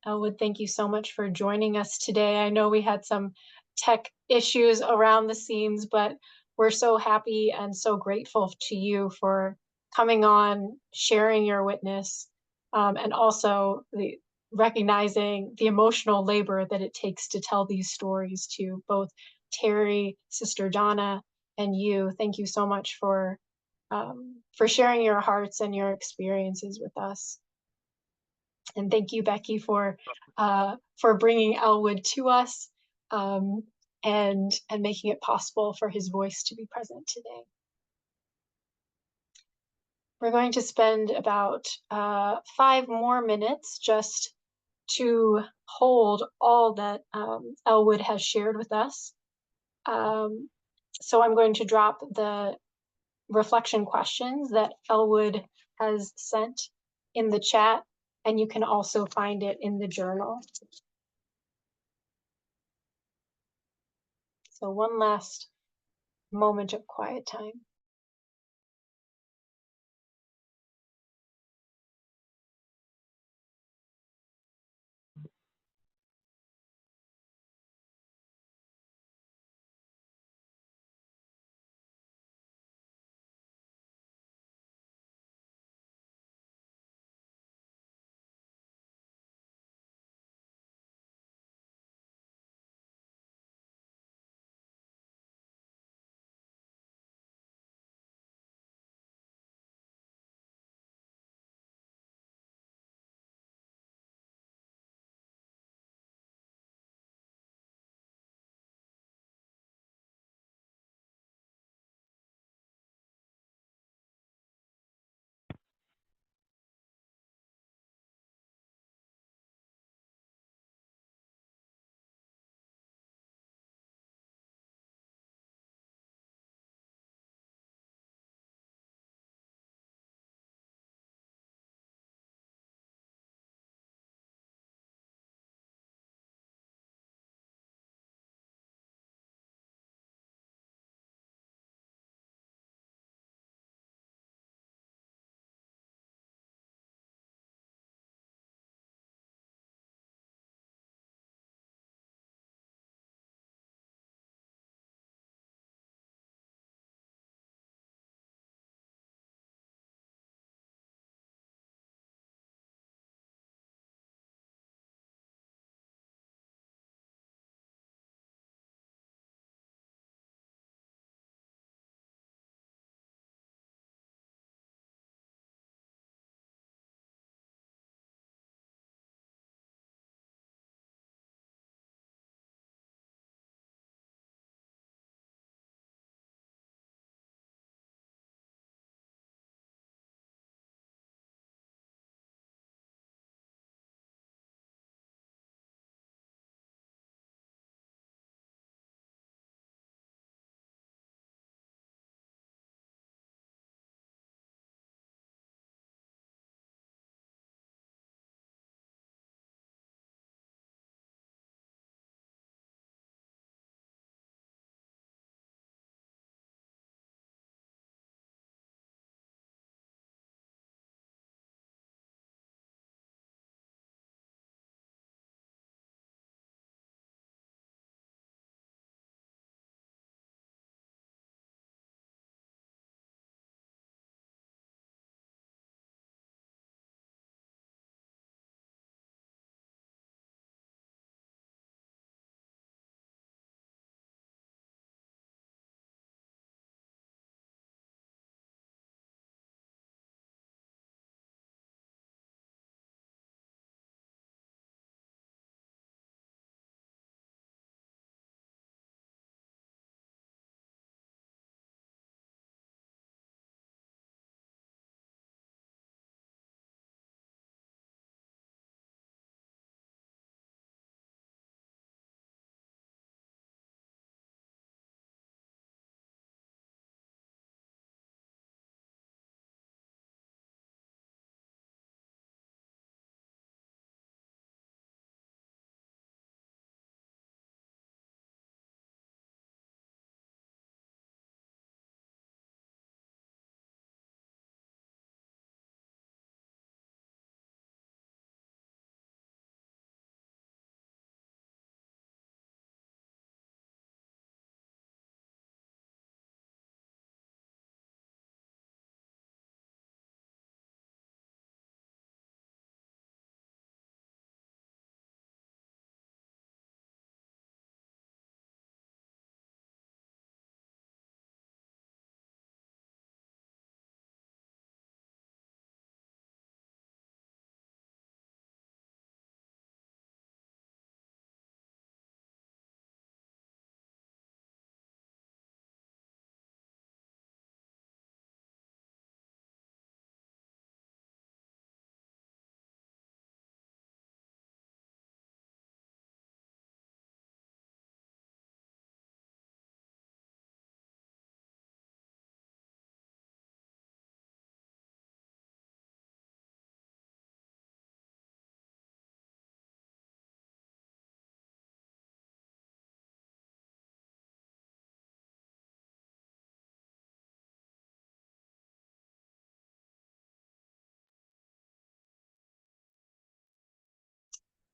Elwood, thank you so much for joining us today. I know we had some tech issues around the scenes, but we're so happy and so grateful to you for coming on, sharing your witness, and also recognizing the emotional labor that it takes to tell these stories to both Terri, Sister Donna, and you. Thank you so much for sharing your hearts and your experiences with us. And thank you, Becky, for bringing Elwood to us and making it possible for his voice to be present today. We're going to spend about 5 more minutes just to hold all that Elwood has shared with us. So I'm going to drop the reflection questions that Elwood has sent in the chat, and you can also find it in the journal. So one last moment of quiet time.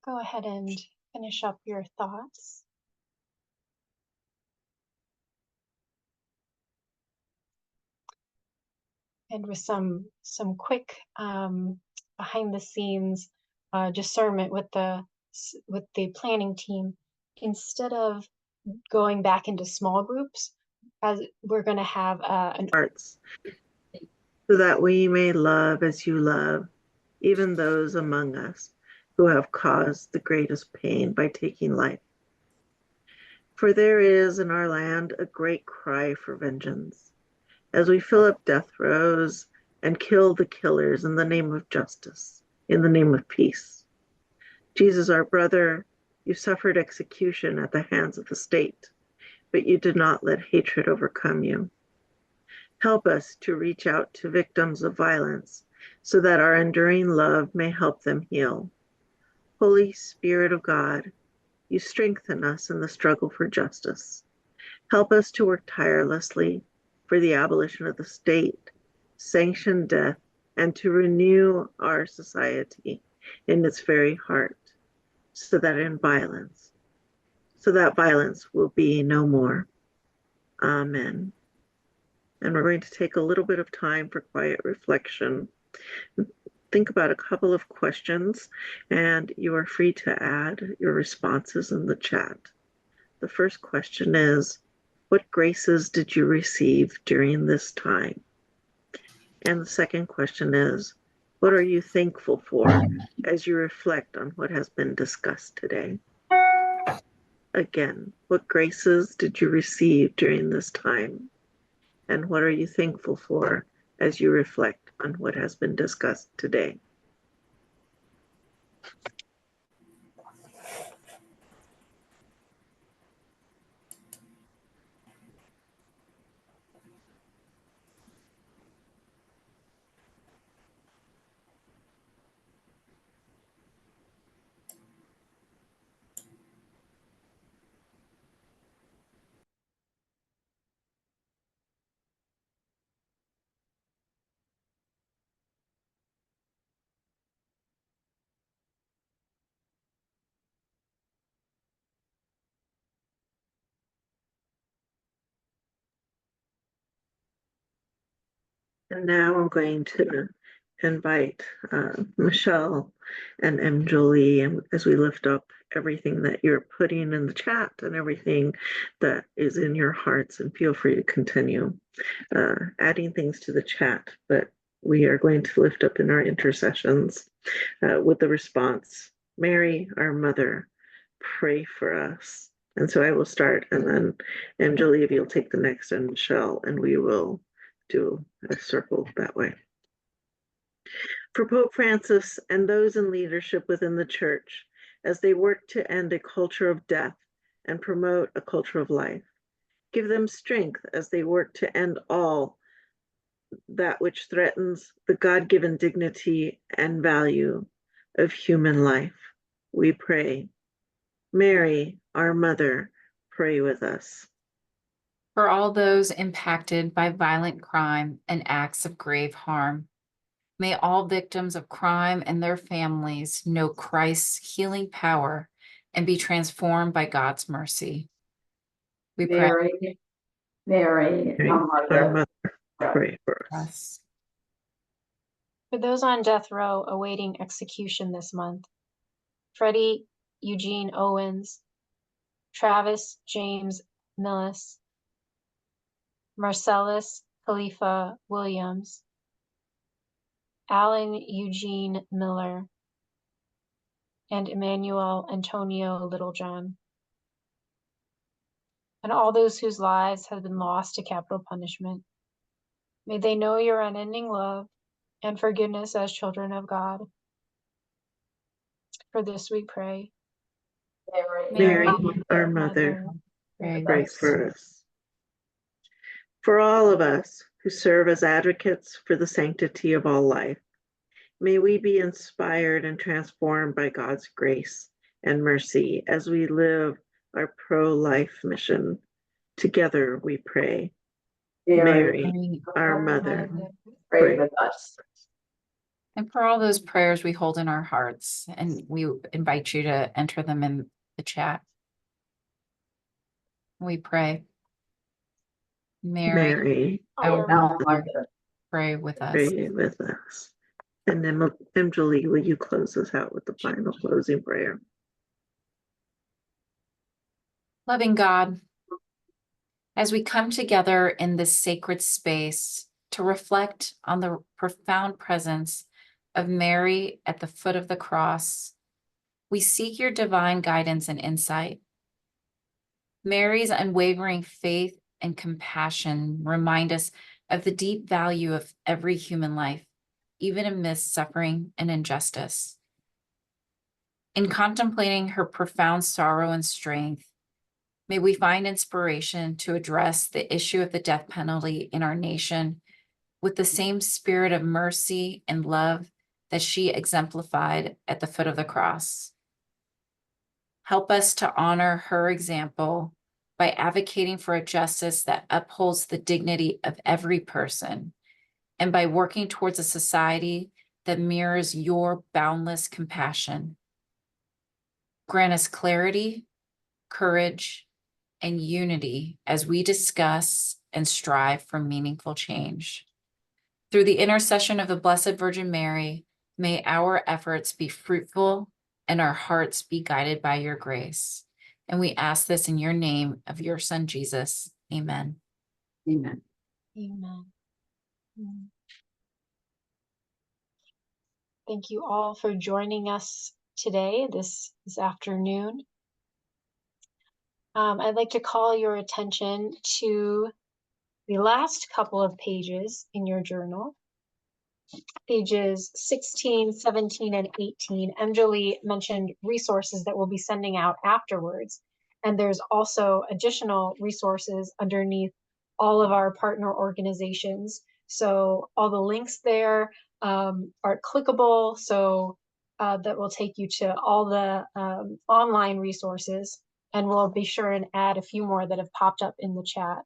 go ahead and finish up your thoughts. And with some quick behind the scenes discernment with the planning team, instead of going back into small groups, as we're going to have an hearts, so that we may love as you love, even those among us who have caused the greatest pain by taking life. For there is in our land a great cry for vengeance, as we fill up death rows and kill the killers in the name of justice, in the name of peace. Jesus, our brother, you suffered execution at the hands of the state, but you did not let hatred overcome you. Help us to reach out to victims of violence so that our enduring love may help them heal. Holy Spirit of God, you strengthen us in the struggle for justice. Help us to work tirelessly for the abolition of the state, sanction death, and to renew our society in its very heart, so that violence will be no more. Amen. And we're going to take a little bit of time for quiet reflection. Think about a couple of questions, and you are free to add your responses in the chat. The first question is, what graces did you receive during this time? And the second question is, what are you thankful for as you reflect on what has been discussed today? Again, what graces did you receive during this time? And what are you thankful for as you reflect on what has been discussed today? And now I'm going to invite Michelle and M. Jolie, and as we lift up everything that you're putting in the chat and everything that is in your hearts, and feel free to continue adding things to the chat, but we are going to lift up in our intercessions with the response, Mary, our mother, pray for us. And so I will start, and then M. Jolie, if you'll take the next, and Michelle, and we will do a circle that way. For Pope Francis and those in leadership within the Church, as they work to end a culture of death and promote a culture of life, give them strength as they work to end all that which threatens the God-given dignity and value of human life. We pray. Mary, our mother, pray with us. For all those impacted by violent crime and acts of grave harm, may all victims of crime and their families know Christ's healing power and be transformed by God's mercy. We pray. Mary, our mother, pray for us. For those on death row awaiting execution this month, Freddie Eugene Owens, Travis James Millis, Marcellus Khalifa Williams, Alan Eugene Miller, and Emmanuel Antonio Littlejohn, and all those whose lives have been lost to capital punishment. May they know your unending love and forgiveness as children of God. For this we pray. Mary, our mother, pray for us. For all of us who serve as advocates for the sanctity of all life, may we be inspired and transformed by God's grace and mercy as we live our pro-life mission. Together we pray. Mary, our mother, pray with us. And for all those prayers we hold in our hearts, and we invite you to enter them in the chat. We pray. Mary, Mary, pray with us. pray with us. And then, Julie, will you close us out with the final closing prayer? Loving God, as we come together in this sacred space to reflect on the profound presence of Mary at the foot of the cross, we seek your divine guidance and insight. Mary's unwavering faith and compassion remind us of the deep value of every human life, even amidst suffering and injustice. In contemplating her profound sorrow and strength, may we find inspiration to address the issue of the death penalty in our nation with the same spirit of mercy and love that she exemplified at the foot of the cross. Help us to honor her example by advocating for a justice that upholds the dignity of every person, and by working towards a society that mirrors your boundless compassion. Grant us clarity, courage, and unity as we discuss and strive for meaningful change. Through the intercession of the Blessed Virgin Mary, may our efforts be fruitful and our hearts be guided by your grace. And we ask this in your name of your Son, Jesus. Amen. Amen. Amen. Thank you all for joining us today, this afternoon. I'd like to call your attention to the last couple of pages in your journal. Pages 16, 17, and 18. Julie mentioned resources that we'll be sending out afterwards. And there's also additional resources underneath all of our partner organizations. So all the links there are clickable. So that will take you to all the online resources. And we'll be sure and add a few more that have popped up in the chat.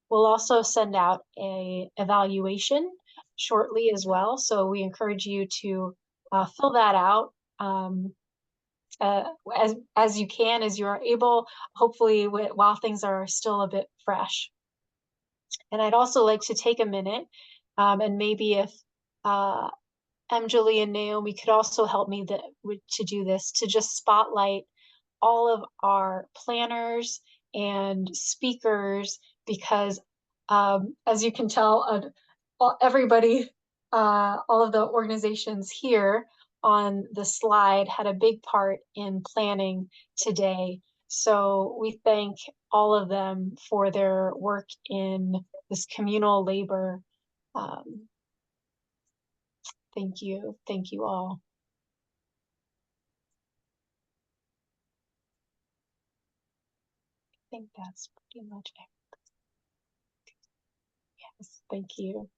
We'll also send out an evaluation shortly as well. So we encourage you to fill that out as you can, as you are able, hopefully while things are still a bit fresh. And I'd also like to take a minute and maybe if Julie and Naomi could also help me to do this, to just spotlight all of our planners and speakers, because as you can tell, everybody, all of the organizations here on the slide had a big part in planning today. So we thank all of them for their work in this communal labor. Thank you all. I think that's pretty much it. Yes, thank you.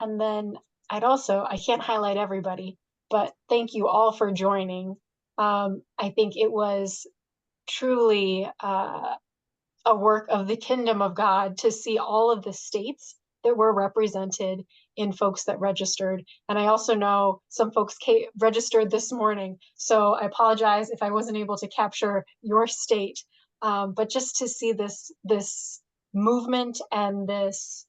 And then I can't highlight everybody, but thank you all for joining. I think it was truly a work of the kingdom of God to see all of the states that were represented in folks that registered. And I also know some folks registered this morning. So I apologize if I wasn't able to capture your state, but just to see this movement and this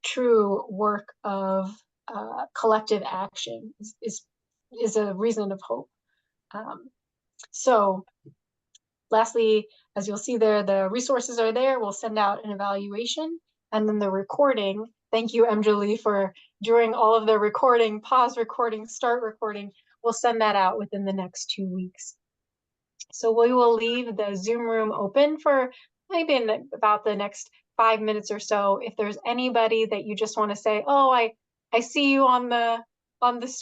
true work of collective action is a reason of hope. So lastly, as you'll see there, the resources are there. We'll send out an evaluation, and then the recording. Thank you, Julie, for doing all of the recording, pause recording, start recording. We'll send that out within the next 2 weeks. So we will leave the Zoom room open for maybe in about the next 5 minutes or so. If there's anybody that you just want to say, oh, I see you on the screen.